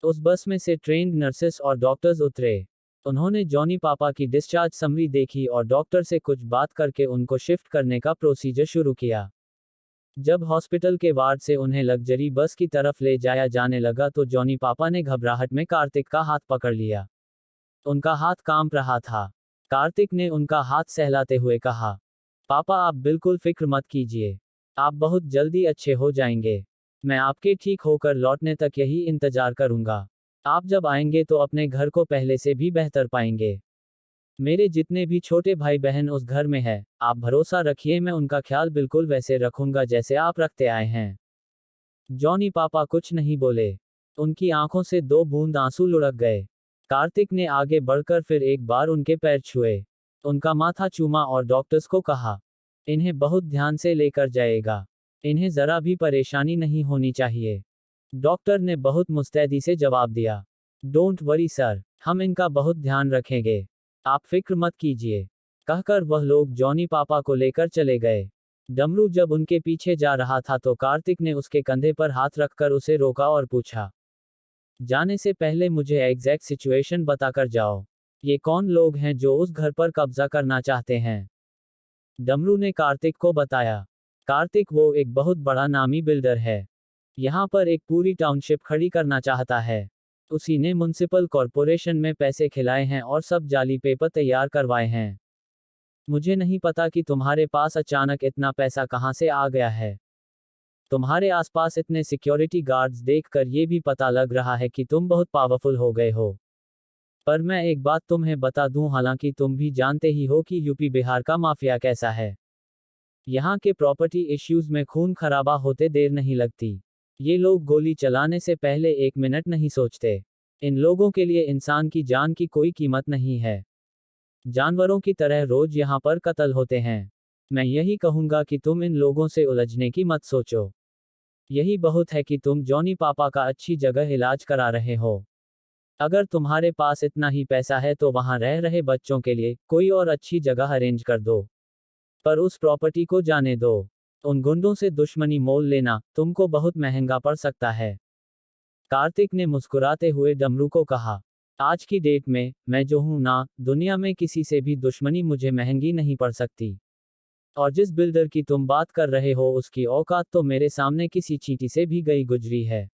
उस बस में से ट्रेन्ड नर्सेस और डॉक्टर्स उतरे। उन्होंने जॉनी पापा की डिस्चार्ज समरी देखी और डॉक्टर से कुछ बात करके उनको शिफ्ट करने का प्रोसीजर शुरू किया। जब हॉस्पिटल के वार्ड से उन्हें लग्जरी बस की तरफ ले जाया जाने लगा तो जॉनी पापा ने घबराहट में कार्तिक का हाथ पकड़ लिया। उनका हाथ कांप रहा था। कार्तिक ने उनका हाथ सहलाते हुए कहा, पापा आप बिल्कुल फिक्र मत कीजिए। आप बहुत जल्दी अच्छे हो जाएंगे। मैं आपके ठीक होकर लौटने तक यही इंतजार करूंगा। आप जब आएंगे तो अपने घर को पहले से भी बेहतर पाएंगे। मेरे जितने भी छोटे भाई बहन उस घर में है, आप भरोसा रखिए मैं उनका ख्याल बिल्कुल वैसे रखूंगा जैसे आप रखते आए हैं। जॉनी पापा कुछ नहीं बोले। उनकी आंखों से 2 बूंद आंसू लुढ़क गए। कार्तिक ने आगे बढ़कर फिर एक बार उनके पैर छुए। उनका माथा चूमा और डॉक्टर्स को कहा, इन्हें बहुत ध्यान से लेकर जाएगा। इन्हें जरा भी परेशानी नहीं होनी चाहिए। डॉक्टर ने बहुत मुस्तैदी से जवाब दिया, डोंट वरी सर, हम इनका बहुत ध्यान रखेंगे। आप फिक्र मत कीजिए। कहकर वह लोग जॉनी पापा को लेकर चले गए। डमरू जब उनके पीछे जा रहा था तो कार्तिक ने उसके कंधे पर हाथ रखकर उसे रोका और पूछा, जाने से पहले मुझे एग्जैक्ट सिचुएशन बताकर जाओ। ये कौन लोग हैं जो उस घर पर कब्जा करना चाहते हैं? डमरू ने कार्तिक को बताया, कार्तिक वो एक बहुत बड़ा नामी बिल्डर है। यहाँ पर एक पूरी टाउनशिप खड़ी करना चाहता है। उसी ने म्युनिसिपल कॉरपोरेशन में पैसे खिलाए हैं और सब जाली पेपर तैयार करवाए हैं। मुझे नहीं पता कि तुम्हारे पास अचानक इतना पैसा कहाँ से आ गया है। तुम्हारे आसपास इतने सिक्योरिटी गार्ड्स देखकर ये भी पता लग रहा है कि तुम बहुत पावरफुल हो गए हो। पर मैं एक बात तुम्हें बता दूं, हालांकि तुम भी जानते ही हो कि यूपी बिहार का माफिया कैसा है। यहाँ के प्रॉपर्टी इश्यूज में खून खराबा होते देर नहीं लगती। ये लोग गोली चलाने से पहले 1 मिनट नहीं सोचते। इन लोगों के लिए इंसान की जान की कोई कीमत नहीं है। जानवरों की तरह रोज यहाँ पर कत्ल होते हैं। मैं यही कहूंगा कि तुम इन लोगों से उलझने की मत सोचो। यही बहुत है कि तुम जॉनी पापा का अच्छी जगह इलाज करा रहे हो। अगर तुम्हारे पास इतना ही पैसा है तो वहां रह रहे बच्चों के लिए कोई और अच्छी जगह अरेंज कर दो। पर उस प्रॉपर्टी को जाने दो। उन गुंडों से दुश्मनी मोल लेना तुमको बहुत महंगा पड़ सकता है। कार्तिक ने मुस्कुराते हुए डमरू को कहा, आज की डेट में मैं जो हूं ना, दुनिया में किसी से भी दुश्मनी मुझे महंगी नहीं पड़ सकती। और जिस बिल्डर की तुम बात कर रहे हो उसकी औकात तो मेरे सामने किसी चींटी से भी गई गुजरी है।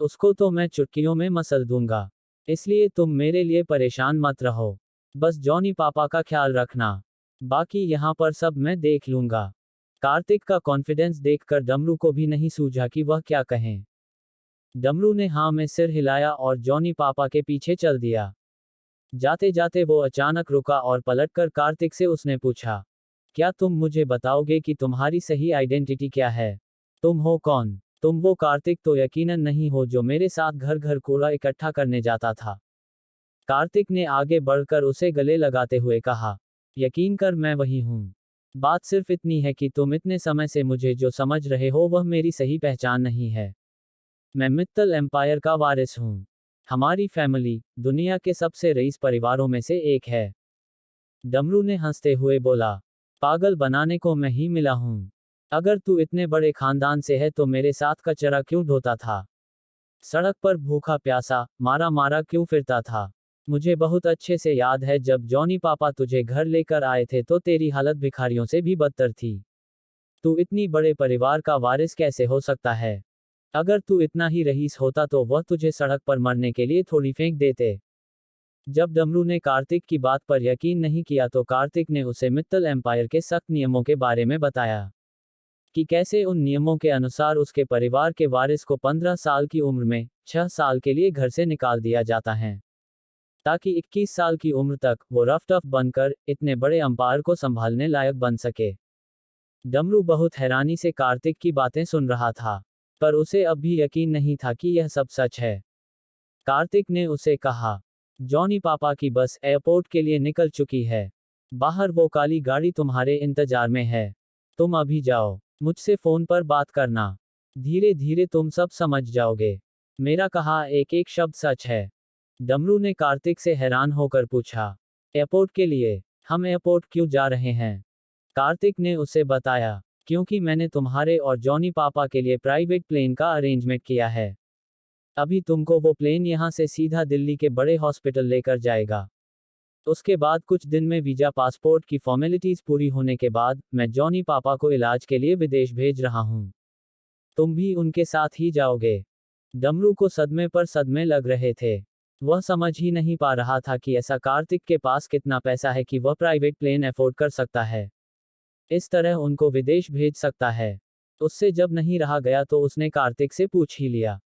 उसको तो मैं चुटकियों में मसल दूंगा। इसलिए तुम मेरे लिए परेशान मत रहो। बस जॉनी पापा का ख्याल रखना। बाकी यहाँ पर सब मैं देख लूंगा। कार्तिक का कॉन्फिडेंस देखकर डमरू को भी नहीं सूझा कि वह क्या कहें। डमरू ने हाँ में सिर हिलाया और जॉनी पापा के पीछे चल दिया। जाते जाते वो अचानक रुका और पलटकर कार्तिक से उसने पूछा, क्या तुम मुझे बताओगे कि तुम्हारी सही आइडेंटिटी क्या है? तुम हो कौन? तुम वो कार्तिक तो यकीनन नहीं हो जो मेरे साथ घर घर कूड़ा इकट्ठा करने जाता था। कार्तिक ने आगे बढ़कर उसे गले लगाते हुए कहा, यकीन कर मैं वही हूँ। बात सिर्फ इतनी है कि तुम इतने समय से मुझे जो समझ रहे हो वह मेरी सही पहचान नहीं है। मैं मित्तल एम्पायर का वारिस हूँ। हमारी फैमिली दुनिया के सबसे रईस परिवारों में से एक है। डमरू ने हंसते हुए बोला, पागल बनाने को मैं ही मिला हूं। अगर तू इतने बड़े खानदान से है तो मेरे साथ कचरा क्यों ढोता था? सड़क पर भूखा प्यासा मारा मारा क्यों फिरता था? मुझे बहुत अच्छे से याद है जब जॉनी पापा तुझे घर लेकर आए थे तो तेरी हालत भिखारियों से भी बदतर थी। तू इतनी बड़े परिवार का वारिस कैसे हो सकता है? अगर तू इतना ही रईस होता तो वह तुझे सड़क पर मरने के लिए थोड़ी फेंक देते। जब डमरू ने कार्तिक की बात पर यकीन नहीं किया तो कार्तिक ने उसे मित्तल एम्पायर के सख्त नियमों के बारे में बताया कि कैसे उन नियमों के अनुसार उसके परिवार के वारिस को 15 साल की उम्र में 6 साल के लिए घर से निकाल दिया जाता है, ताकि 21 साल की उम्र तक वो रफ टफ बनकर इतने बड़े अंपायर को संभालने लायक बन सके। डमरू बहुत हैरानी से कार्तिक की बातें सुन रहा था, पर उसे अब भी यकीन नहीं था कि यह सब सच है। कार्तिक ने उसे कहा, जॉनी पापा की बस एयरपोर्ट के लिए निकल चुकी है। बाहर वो काली गाड़ी तुम्हारे इंतजार में है। तुम अभी जाओ, मुझसे फोन पर बात करना। धीरे धीरे तुम सब समझ जाओगे। मेरा कहा एक एक शब्द सच है। डमरू ने कार्तिक से हैरान होकर पूछा, एयरपोर्ट के लिए? हम एयरपोर्ट क्यों जा रहे हैं? कार्तिक ने उसे बताया, क्योंकि मैंने तुम्हारे और जॉनी पापा के लिए प्राइवेट प्लेन का अरेंजमेंट किया है। अभी तुमको वो प्लेन यहाँ से सीधा दिल्ली के बड़े हॉस्पिटल लेकर जाएगा। उसके बाद कुछ दिन में वीजा पासपोर्ट की फॉर्मेलिटीज पूरी होने के बाद मैं जॉनी पापा को इलाज के लिए विदेश भेज रहा हूँ। तुम भी उनके साथ ही जाओगे। डमरू को सदमे पर सदमे लग रहे थे। वह समझ ही नहीं पा रहा था कि ऐसा कार्तिक के पास कितना पैसा है कि वह प्राइवेट प्लेन अफोर्ड कर सकता है, इस तरह उनको विदेश भेज सकता है। उससे जब नहीं रहा गया तो उसने कार्तिक से पूछ ही लिया,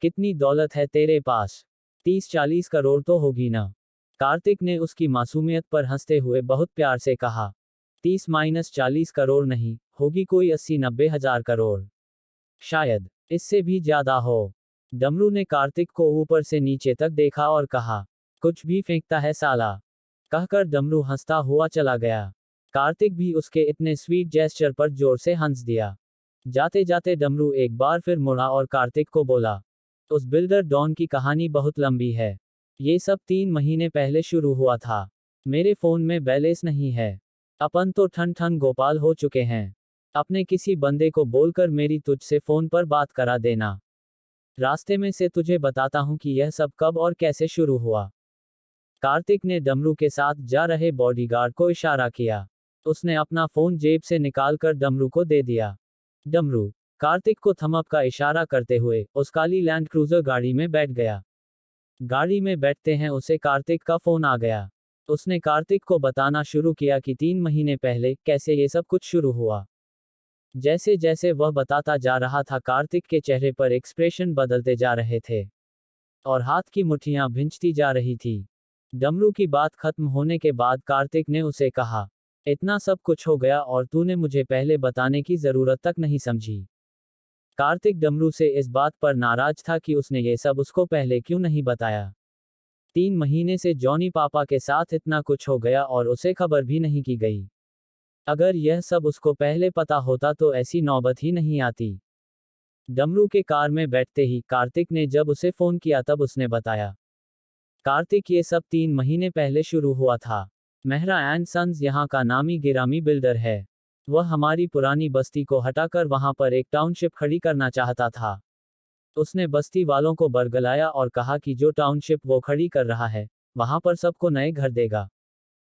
कितनी दौलत है तेरे पास? 30-40 करोड़ तो होगी ना? कार्तिक ने उसकी मासूमियत पर हंसते हुए बहुत प्यार से कहा, 30-40 करोड़ नहीं, होगी कोई 80-90 हजार करोड़। शायद इससे भी ज्यादा हो। डमरू ने कार्तिक को ऊपर से नीचे तक देखा और कहा, कुछ भी फेंकता है साला। कहकर डमरू हंसता हुआ चला गया। कार्तिक भी उसके इतने स्वीट जेस्चर पर जोर से हंस दिया। जाते जाते डमरू एक बार फिर मुड़ा और कार्तिक को बोला, उस बिल्डर डॉन की कहानी बहुत लंबी है। ये सब 3 महीने पहले शुरू हुआ था। मेरे फोन में बैलेंस नहीं है। अपन तो ठन ठन गोपाल हो चुके हैं। अपने किसी बंदे को बोलकर मेरी तुझसे फोन पर बात करा देना। रास्ते में से तुझे बताता हूं कि यह सब कब और कैसे शुरू हुआ। कार्तिक ने डमरू के साथ जा रहे बॉडीगार्ड को इशारा किया। उसने अपना फोन जेब से निकालकर डमरू को दे दिया। डमरू कार्तिक को थमअप का इशारा करते हुए उस काली लैंड क्रूजर गाड़ी में बैठ गया। गाड़ी में बैठते हैं उसे कार्तिक का फोन आ गया। उसने कार्तिक को बताना शुरू किया कि 3 महीने पहले कैसे ये सब कुछ शुरू हुआ। जैसे जैसे वह बताता जा रहा था कार्तिक के चेहरे पर एक्सप्रेशन बदलते जा रहे थे और हाथ की मुट्ठियां भिंचती जा रही थी। डमरू की बात खत्म होने के बाद कार्तिक ने उसे कहा, इतना सब कुछ हो गया और तूने मुझे पहले बताने की जरूरत तक नहीं समझी। कार्तिक डमरू से इस बात पर नाराज था कि उसने ये सब उसको पहले क्यों नहीं बताया। 3 महीने से जॉनी पापा के साथ इतना कुछ हो गया और उसे खबर भी नहीं की गई। अगर यह सब उसको पहले पता होता तो ऐसी नौबत ही नहीं आती। डमरू के कार में बैठते ही कार्तिक ने जब उसे फोन किया तब उसने बताया, कार्तिक ये सब 3 महीने पहले शुरू हुआ था। मेहरा एंड सन्स यहाँ का नामी गिरामी बिल्डर है। वह हमारी पुरानी बस्ती को हटाकर वहां पर एक टाउनशिप खड़ी करना चाहता था। उसने बस्ती वालों को बरगलाया और कहा कि जो टाउनशिप वो खड़ी कर रहा है वहां पर सबको नए घर देगा।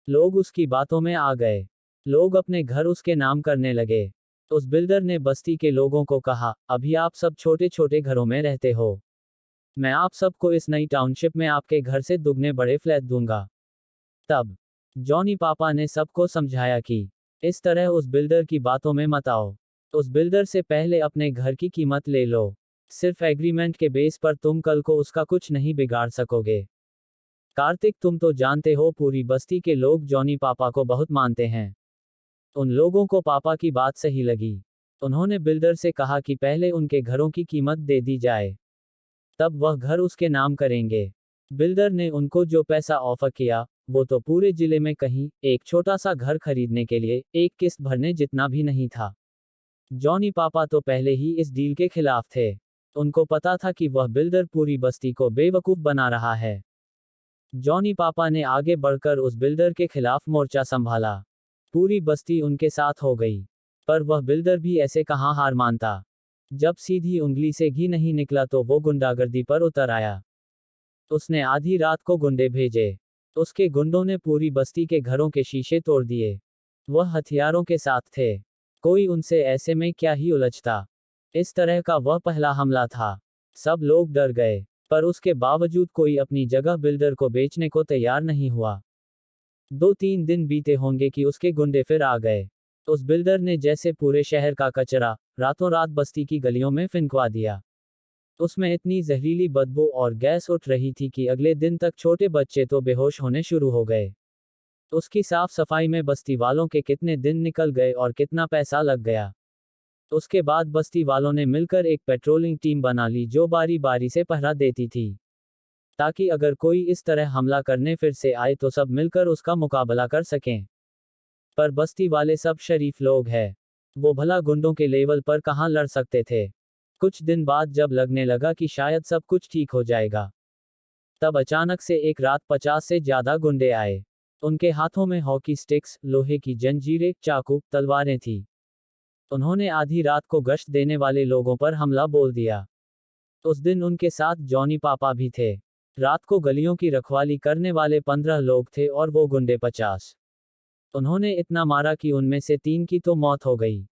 लोग उसकी बातों में आ गए। लोग अपने घर उसके नाम करने लगे। उस बिल्डर ने बस्ती के लोगों को कहा, अभी आप सब छोटे छोटे घरों में रहते हो। मैं आप सबको इस नई टाउनशिप में आपके घर से दुगने बड़े फ्लैट दूंगा। तब जॉनी पापा ने सबको समझाया कि इस तरह उस बिल्डर की बातों में मत आओ। उस बिल्डर से पहले अपने घर की कीमत ले लो। सिर्फ एग्रीमेंट के बेस पर तुम कल को उसका कुछ नहीं बिगाड़ सकोगे। कार्तिक तुम तो जानते हो पूरी बस्ती के लोग जॉनी पापा को बहुत मानते हैं। उन लोगों को पापा की बात सही लगी। उन्होंने बिल्डर से कहा कि पहले उनके घरों की कीमत दे दी जाए, तब वह घर उसके नाम करेंगे। बिल्डर ने उनको जो पैसा ऑफर किया वो तो पूरे जिले में कहीं एक छोटा सा घर खरीदने के लिए एक किस्त भरने जितना भी नहीं था। जॉनी पापा तो पहले ही इस डील के खिलाफ थे। उनको पता था कि वह बिल्डर पूरी बस्ती को बेवकूफ बना रहा है। जॉनी पापा ने आगे बढ़कर उस बिल्डर के खिलाफ मोर्चा संभाला। पूरी बस्ती उनके साथ हो गई। पर वह बिल्डर भी ऐसे कहाँ हार मानता। जब सीधी उंगली से घी नहीं निकला तो वो गुंडागर्दी पर उतर आया। उसने आधी रात को गुंडे भेजे। उसके गुंडों ने पूरी बस्ती के घरों के शीशे तोड़ दिए। वह हथियारों के साथ थे। कोई उनसे ऐसे में क्या ही उलझता। इस तरह का वह पहला हमला था। सब लोग डर गए। पर उसके बावजूद कोई अपनी जगह बिल्डर को बेचने को तैयार नहीं हुआ। 2-3 दिन बीते होंगे कि उसके गुंडे फिर आ गए। उस बिल्डर ने जैसे पूरे शहर का कचरा रातों रात बस्ती की गलियों में फिंकवा दिया। उसमें इतनी जहरीली बदबू और गैस उठ रही थी कि अगले दिन तक छोटे बच्चे तो बेहोश होने शुरू हो गए। उसकी साफ सफाई में बस्ती वालों के कितने दिन निकल गए और कितना पैसा लग गया। उसके बाद बस्ती वालों ने मिलकर एक पेट्रोलिंग टीम बना ली जो बारी बारी से पहरा देती थी, ताकि अगर कोई इस तरह हमला करने फिर से आए तो सब मिलकर उसका मुकाबला कर सकें। पर बस्ती वाले सब शरीफ लोग हैं। वो भला गुंडों के लेवल पर कहाँ लड़ सकते थे। कुछ दिन बाद जब लगने लगा कि शायद सब कुछ ठीक हो जाएगा, तब अचानक से एक रात 50 से ज्यादा गुंडे आए। उनके हाथों में हॉकी स्टिक्स, लोहे की जंजीरें, चाकू, तलवारें थी। उन्होंने आधी रात को गश्त देने वाले लोगों पर हमला बोल दिया। उस दिन उनके साथ जॉनी पापा भी थे। रात को गलियों की रखवाली करने वाले 15 लोग थे और वो गुंडे 50। उन्होंने इतना मारा कि उनमें से 3 की तो मौत हो गई।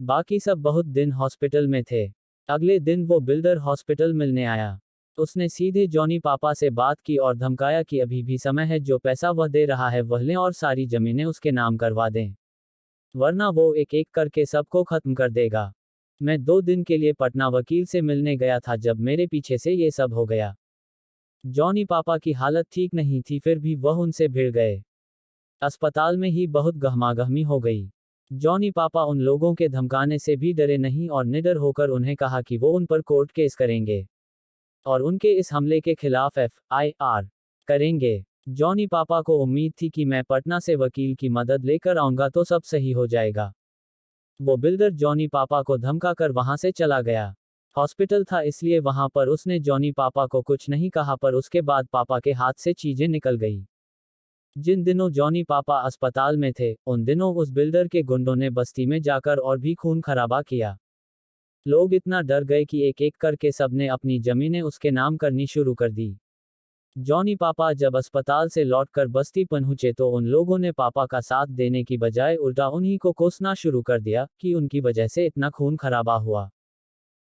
बाकी सब बहुत दिन हॉस्पिटल में थे। अगले दिन वो बिल्डर हॉस्पिटल मिलने आया। उसने सीधे जॉनी पापा से बात की और धमकाया कि अभी भी समय है, जो पैसा वह दे रहा है वह लें और सारी जमीनें उसके नाम करवा दें, वरना वो एक एक करके सबको खत्म कर देगा। मैं 2 दिन के लिए पटना वकील से मिलने गया था जब मेरे पीछे से ये सब हो गया। जॉनी पापा की हालत ठीक नहीं थी, फिर भी वह उनसे भिड़ गए। अस्पताल में ही बहुत गहमागहमी हो गई। जॉनी पापा उन लोगों के धमकाने से भी डरे नहीं और निडर होकर उन्हें कहा कि वो उन पर कोर्ट केस करेंगे और उनके इस हमले के खिलाफ FIR करेंगे। जॉनी पापा को उम्मीद थी कि मैं पटना से वकील की मदद लेकर आऊंगा तो सब सही हो जाएगा। वो बिल्डर जॉनी पापा को धमका कर वहां से चला गया। हॉस्पिटल था इसलिए वहां पर उसने जॉनी पापा को कुछ नहीं कहा, पर उसके बाद पापा के हाथ से चीजें निकल गई। जिन दिनों जॉनी पापा अस्पताल में थे, उन दिनों उस बिल्डर के गुंडों ने बस्ती में जाकर और भी खून खराबा किया। लोग इतना डर गए कि एक एक करके सबने अपनी जमीनें उसके नाम करनी शुरू कर दी। जॉनी पापा जब अस्पताल से लौटकर बस्ती पहुंचे तो उन लोगों ने पापा का साथ देने की बजाय उल्टा उन्हीं को कोसना शुरू कर दिया कि उनकी वजह से इतना खून खराबा हुआ।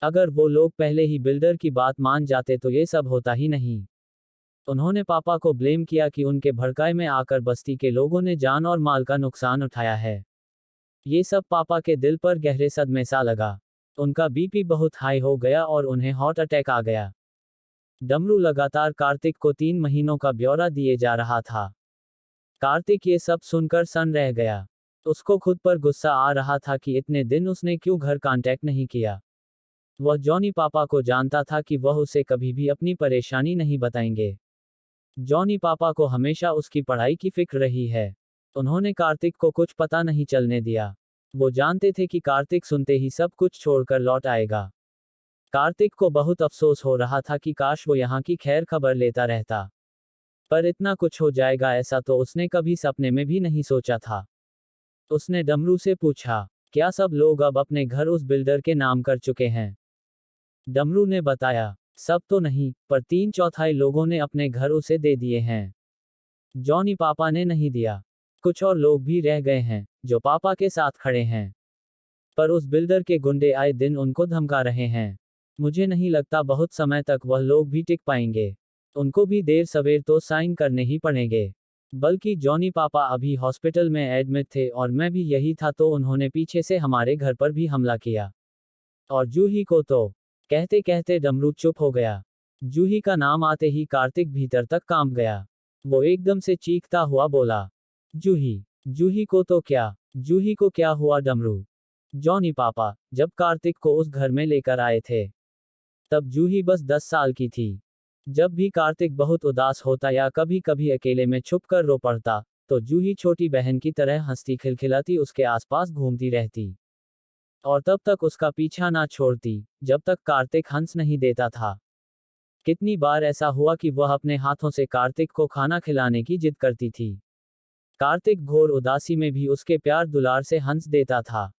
अगर वो लोग पहले ही बिल्डर की बात मान जाते तो ये सब होता ही नहीं। उन्होंने पापा को ब्लेम किया कि उनके भड़काए में आकर बस्ती के लोगों ने जान और माल का नुकसान उठाया है। ये सब पापा के दिल पर गहरे सदमे सा लगा। उनका बीपी बहुत हाई हो गया और उन्हें हार्ट अटैक आ गया। डमरू लगातार कार्तिक को 3 महीनों का ब्यौरा दिए जा रहा था। कार्तिक ये सब सुनकर सन्न रह गया। उसको खुद पर गुस्सा आ रहा था कि इतने दिन उसने क्यों घर कांटेक्ट नहीं किया। वह जॉनी पापा को जानता था कि वह उसे कभी भी अपनी परेशानी नहीं बताएंगे। जॉनी पापा को हमेशा उसकी पढ़ाई की फिक्र रही है। उन्होंने कार्तिक को कुछ पता नहीं चलने दिया। वो जानते थे कि कार्तिक सुनते ही सब कुछ छोड़कर लौट आएगा। कार्तिक को बहुत अफसोस हो रहा था कि काश वो यहाँ की खैर खबर लेता रहता। पर इतना कुछ हो जाएगा ऐसा तो उसने कभी सपने में भी नहीं सोचा था। उसने डमरू से पूछा, क्या सब लोग अब अपने घर उस बिल्डर के नाम कर चुके हैं? डमरू ने बताया, सब तो नहीं, पर 3/4 लोगों ने अपने घर उसे दे दिए हैं। जॉनी पापा ने नहीं दिया। कुछ और लोग भी रह गए हैं, जो पापा के साथ खड़े हैं। पर उस बिल्डर के गुंडे आए दिन उनको धमका रहे हैं। मुझे नहीं लगता बहुत समय तक वह लोग भी टिक पाएंगे। उनको भी देर सवेर तो साइन करने ही पड़ेंगे। बल्कि जॉनी पापा अभी हॉस्पिटल में एडमिट थे और मैं भी यही था, तो उन्होंने पीछे से हमारे घर पर भी हमला किया। और जूही को तो। कहते कहते डमरू चुप हो गया। जूही का नाम आते ही कार्तिक भीतर तक कांप गया। वो एकदम से चीखता हुआ बोला, जूही, जूही को तो क्या? जूही को क्या हुआ? डमरू, जॉनी पापा जब कार्तिक को उस घर में लेकर आए थे, तब जूही बस 10 साल की थी। जब भी कार्तिक बहुत उदास होता या कभी कभी अकेले में छुपकर रो पड़ता, तो जूही छोटी बहन की तरह हंसती खिलखिलाती उसके आसपास घूमती रहती। और तब तक उसका पीछा ना छोड़ती, जब तक कार्तिक हंस नहीं देता था। कितनी बार ऐसा हुआ कि वह अपने हाथों से कार्तिक को खाना खिलाने की जिद करती थी। कार्तिक घोर उदासी में भी उसके प्यार दुलार से हंस देता था।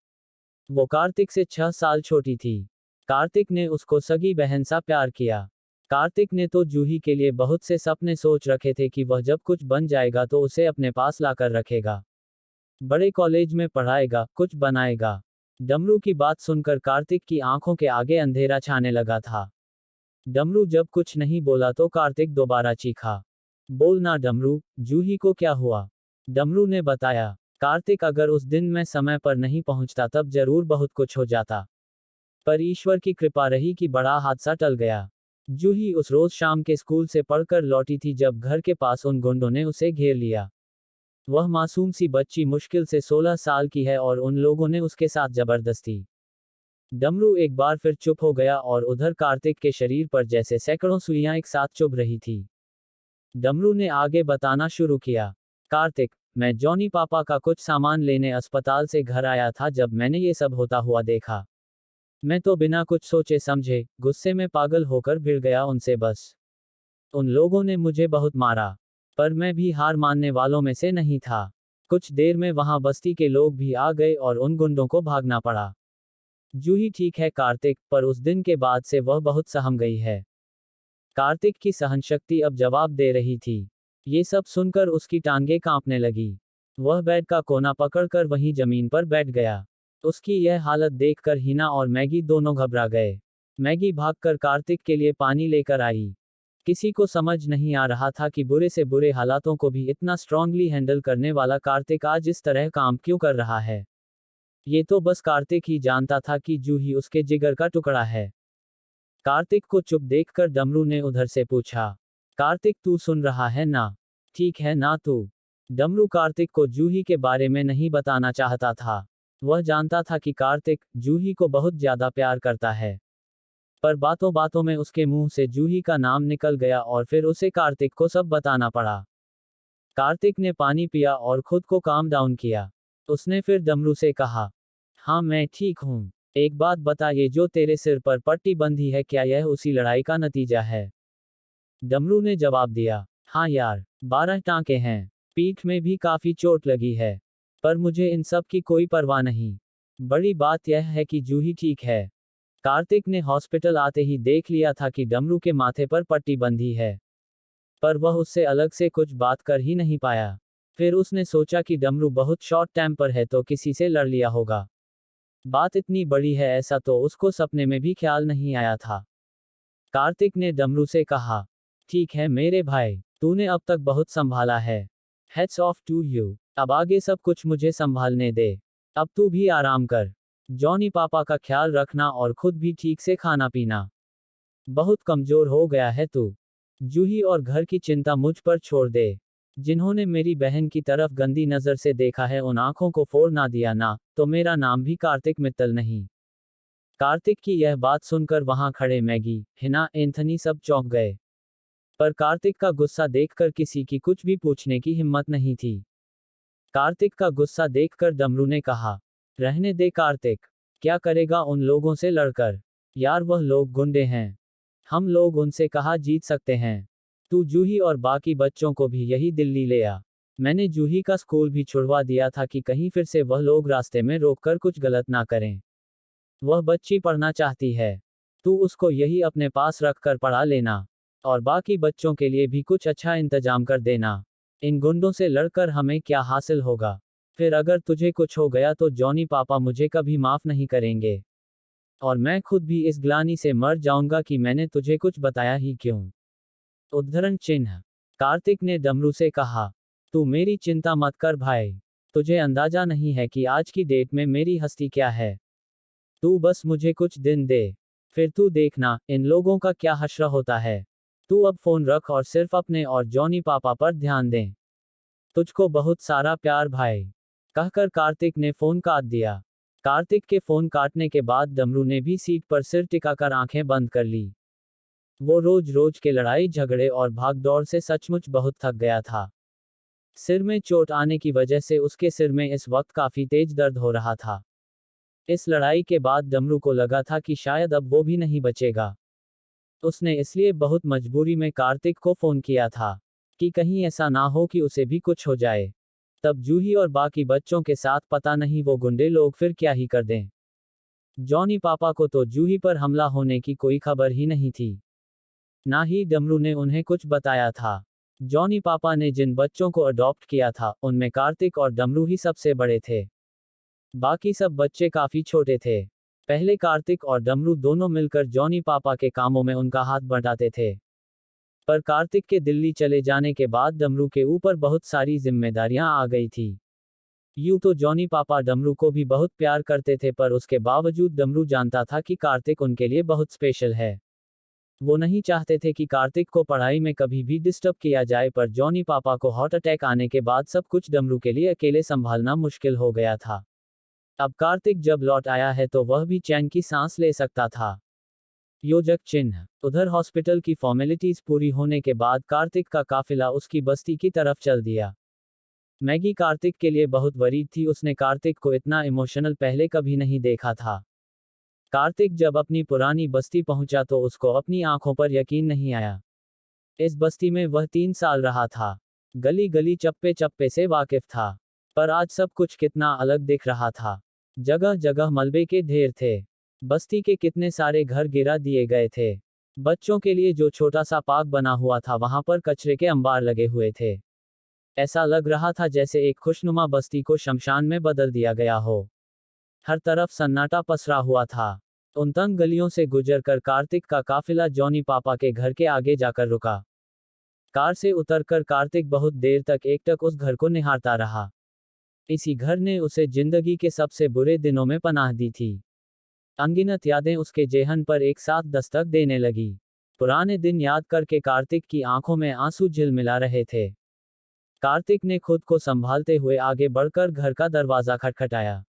वो कार्तिक से 6 साल छोटी थी। कार्तिक ने उसको सगी बहन सा प्यार किया। कार्तिक ने तो जूही के लिए बहुत से सपने सोच रखे थे कि वह जब कुछ बन जाएगा तो उसे अपने पास लाकर रखेगा, बड़े कॉलेज में पढ़ाएगा, कुछ बनाएगा। डमरू की बात सुनकर कार्तिक की आंखों के आगे अंधेरा छाने लगा था। डमरू जब कुछ नहीं बोला तो कार्तिक दोबारा चीखा, बोल ना डमरू, जूही को क्या हुआ? डमरू ने बताया, कार्तिक अगर उस दिन मैं समय पर नहीं पहुंचता तब जरूर बहुत कुछ हो जाता। पर ईश्वर की कृपा रही कि बड़ा हादसा टल गया। जूही उस रोज शाम के स्कूल से पढ़कर लौटी थी जब घर के पास उन गुंडों ने उसे घेर लिया। वह मासूम सी बच्ची मुश्किल से 16 साल की है और उन लोगों ने उसके साथ जबरदस्ती। डमरू एक बार फिर चुप हो गया और उधर कार्तिक के शरीर पर जैसे सैकड़ों सुइयां एक साथ चुभ रही थी। डमरू ने आगे बताना शुरू किया, कार्तिक, मैं जॉनी पापा का कुछ सामान लेने अस्पताल से घर आया था जब मैंने ये सब होता हुआ देखा। मैं तो बिना कुछ सोचे समझे, गुस्से में पागल होकर भिड़ गया उनसे बस। उन लोगों ने मुझे बहुत मारा, पर मैं भी हार मानने वालों में से नहीं था। कुछ देर में वहां बस्ती के लोग भी आ गए और उन गुंडों को भागना पड़ा। जूही ठीक है कार्तिक, पर उस दिन के बाद से वह बहुत सहम गई है। कार्तिक की सहनशक्ति अब जवाब दे रही थी। ये सब सुनकर उसकी टांगें कांपने लगी। वह बेड का कोना पकड़कर वहीं जमीन पर बैठ गया। उसकी यह हालत देखकर हिना और मैगी दोनों घबरा गए। मैगी भागकर कार्तिक के लिए पानी लेकर आई। किसी को समझ नहीं आ रहा था कि बुरे से बुरे हालातों को भी इतना स्ट्रांगली हैंडल करने वाला कार्तिक आज इस तरह काम क्यों कर रहा है। ये तो बस कार्तिक ही जानता था कि जूही उसके जिगर का टुकड़ा है। कार्तिक को चुप देखकर डमरू ने उधर से पूछा, कार्तिक तू सुन रहा है ना? ठीक है ना तू? डमरू कार्तिक को जूही के बारे में नहीं बताना चाहता था। वह जानता था कि कार्तिक जूही को बहुत ज्यादा प्यार करता है। पर बातों बातों में उसके मुंह से जूही का नाम निकल गया और फिर उसे कार्तिक को सब बताना पड़ा। कार्तिक ने पानी पिया और खुद को काम डाउन किया। उसने फिर डमरू से कहा, हाँ मैं ठीक हूँ। एक बात बता, ये जो तेरे सिर पर पट्टी बंधी है क्या यह उसी लड़ाई का नतीजा है? डमरू ने जवाब दिया, हाँ यार, 12 टांके हैं, पीठ में भी काफी चोट लगी है। पर मुझे इन सब की कोई परवाह नहीं। बड़ी बात यह है कि जूही ठीक है। कार्तिक ने हॉस्पिटल आते ही देख लिया था कि डमरू के माथे पर पट्टी बंधी है, पर वह उससे अलग से कुछ बात कर ही नहीं पाया। फिर उसने सोचा कि डमरू बहुत शॉर्ट टेम्पर है तो किसी से लड़ लिया होगा। बात इतनी बड़ी है ऐसा तो उसको सपने में भी ख्याल नहीं आया था। कार्तिक ने डमरू से कहा, ठीक है मेरे भाई, तूने अब तक बहुत संभाला है। Heads off to you. अब आगे सब कुछ मुझे संभालने दे। अब तू भी आराम कर। जॉनी पापा का ख्याल रखना और खुद भी ठीक से खाना पीना। बहुत कमजोर हो गया है तू। जूही और घर की चिंता मुझ पर छोड़ दे। जिन्होंने मेरी बहन की तरफ गंदी नजर से देखा है उन आंखों को फोड़ ना दिया ना, तो मेरा नाम भी कार्तिक मित्तल नहीं। कार्तिक की यह बात सुनकर वहां खड़े मैगी, हिना, एंथनी सब चौंक गए। पर कार्तिक का गुस्सा देखकर किसी की कुछ भी पूछने की हिम्मत नहीं थी। कार्तिक का गुस्सा देखकर डमरू ने कहा, रहने दे कार्तिक, क्या करेगा उन लोगों से लड़कर? यार वह लोग गुंडे हैं, हम लोग उनसे कहाँ जीत सकते हैं। तू जूही और बाकी बच्चों को भी यही दिल्ली ले आ। मैंने जूही का स्कूल भी छुड़वा दिया था कि कहीं फिर से वह लोग रास्ते में रोककर कुछ गलत ना करें। वह बच्ची पढ़ना चाहती है, तू उसको यही अपने पास रखकर पढ़ा लेना, और बाकी बच्चों के लिए भी कुछ अच्छा इंतजाम कर देना। इन गुंडों से लड़कर हमें क्या हासिल होगा? फिर अगर तुझे कुछ हो गया तो जॉनी पापा मुझे कभी माफ नहीं करेंगे, और मैं खुद भी इस ग्लानि से मर जाऊंगा कि मैंने तुझे कुछ बताया ही क्यों। उद्धरण चिन्ह। कार्तिक ने डमरू से कहा, तू मेरी चिंता मत कर भाई, तुझे अंदाजा नहीं है कि आज की डेट में मेरी हस्ती क्या है। तू बस मुझे कुछ दिन दे, फिर तू देखना इन लोगों का क्या हश्र होता है। तू अब फोन रख और सिर्फ अपने और जॉनी पापा पर ध्यान दे। तुझको बहुत सारा प्यार भाई, कहकर कार्तिक ने फोन काट दिया। कार्तिक के फोन काटने के बाद डमरू ने भी सीट पर सिर टिकाकर आंखें बंद कर ली। वो रोज रोज के लड़ाई झगड़े और भागदौड़ से सचमुच बहुत थक गया था। सिर में चोट आने की वजह से उसके सिर में इस वक्त काफी तेज दर्द हो रहा था। इस लड़ाई के बाद डमरू को लगा था कि शायद अब वो भी नहीं बचेगा। उसने इसलिए बहुत मजबूरी में कार्तिक को फोन किया था कि कहीं ऐसा ना हो कि उसे भी कुछ हो जाए। तब जूही और बाकी बच्चों के साथ पता नहीं वो गुंडे लोग फिर क्या ही कर दें। जॉनी पापा को तो जूही पर हमला होने की कोई खबर ही नहीं थी, ना ही डमरू ने उन्हें कुछ बताया था। जॉनी पापा ने जिन बच्चों को अडॉप्ट किया था उनमें कार्तिक और डमरू ही सबसे बड़े थे। बाकी सब बच्चे काफी छोटे थे। पहले कार्तिक और डमरू दोनों मिलकर जॉनी पापा के कामों में उनका हाथ बंटाते थे। पर कार्तिक के दिल्ली चले जाने के बाद डमरू के ऊपर बहुत सारी जिम्मेदारियां आ गई थी। यूं तो जॉनी पापा डमरू को भी बहुत प्यार करते थे, पर उसके बावजूद डमरू जानता था कि कार्तिक उनके लिए बहुत स्पेशल है। वो नहीं चाहते थे कि कार्तिक को पढ़ाई में कभी भी डिस्टर्ब किया जाए, पर जॉनी पापा को हार्ट अटैक आने के बाद सब कुछ डमरू के लिए अकेले संभालना मुश्किल हो गया था। अब कार्तिक जब लौट आया है तो वह भी चैन की सांस ले सकता था। योजक चिन्ह। उधर हॉस्पिटल की फॉर्मेलिटीज पूरी होने के बाद कार्तिक का काफिला उसकी बस्ती की तरफ चल दिया। मैगी कार्तिक के लिए बहुत वरीड थी, उसने कार्तिक को इतना इमोशनल पहले कभी नहीं देखा था। कार्तिक जब अपनी पुरानी बस्ती पहुंचा तो उसको अपनी आंखों पर यकीन नहीं आया। इस बस्ती में वह 3 साल रहा था। गली गली चप्पे चप्पे से वाकिफ था, पर आज सब कुछ कितना अलग दिख रहा था। जगह जगह मलबे के ढेर थे। बस्ती के कितने सारे घर गिरा दिए गए थे। बच्चों के लिए जो छोटा सा पार्क बना हुआ था वहां पर कचरे के अंबार लगे हुए थे। ऐसा लग रहा था जैसे एक खुशनुमा बस्ती को शमशान में बदल दिया गया हो। हर तरफ सन्नाटा पसरा हुआ था। उन तंग गलियों से गुजरकर कार्तिक का काफिला जॉनी पापा के घर के आगे जाकर रुका। कार से उतरकर कार्तिक बहुत देर तक एकटक उस घर को निहारता रहा। इसी घर ने उसे जिंदगी के सबसे बुरे दिनों में पनाह दी थी। अनगिनत यादें उसके जेहन पर एक साथ दस्तक देने लगी। पुराने दिन याद करके कार्तिक की आंखों में आंसू झिलमिला रहे थे। कार्तिक ने खुद को संभालते हुए आगे बढ़कर घर का दरवाजा खटखटाया,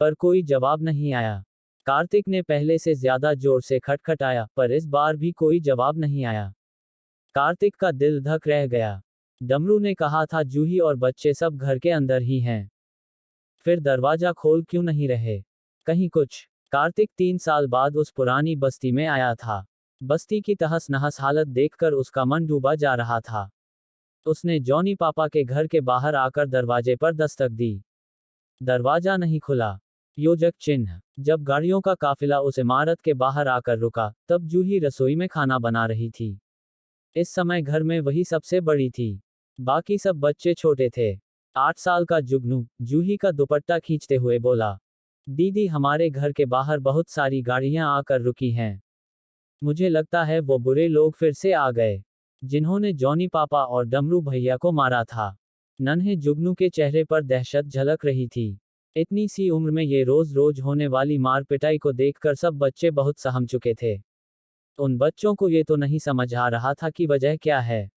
पर कोई जवाब नहीं आया। कार्तिक ने पहले से ज्यादा जोर से खटखटाया, पर इस बार भी कोई जवाब नहीं आया। कार्तिक का दिल धक रह गया। डमरू ने कहा था जूही और बच्चे सब घर के अंदर ही हैं, फिर दरवाजा खोल क्यों नहीं रहे? कहीं कुछ। कार्तिक 3 साल बाद उस पुरानी बस्ती में आया था। बस्ती की तहस नहस हालत देखकर उसका मन डूबा जा रहा था। उसने जॉनी पापा के घर के बाहर आकर दरवाजे पर दस्तक दी। दरवाजा नहीं खुला। योजक चिन्ह। जब गाड़ियों का काफिला उस इमारत के बाहर आकर रुका, तब जूही रसोई में खाना बना रही थी। इस समय घर में वही सबसे बड़ी थी। बाकी सब बच्चे छोटे थे। 8 साल का जुगनू जूही का दुपट्टा खींचते हुए बोला, दीदी हमारे घर के बाहर बहुत सारी गाड़ियां आकर रुकी हैं। मुझे लगता है वो बुरे लोग फिर से आ गए, जिन्होंने जॉनी पापा और डमरू भैया को मारा था। नन्हे जुगनू के चेहरे पर दहशत झलक रही थी। इतनी सी उम्र में ये रोज रोज होने वाली मार पिटाई को देखकर सब बच्चे बहुत सहम चुके थे। उन बच्चों को ये तो नहीं समझ आ रहा था कि वजह क्या है।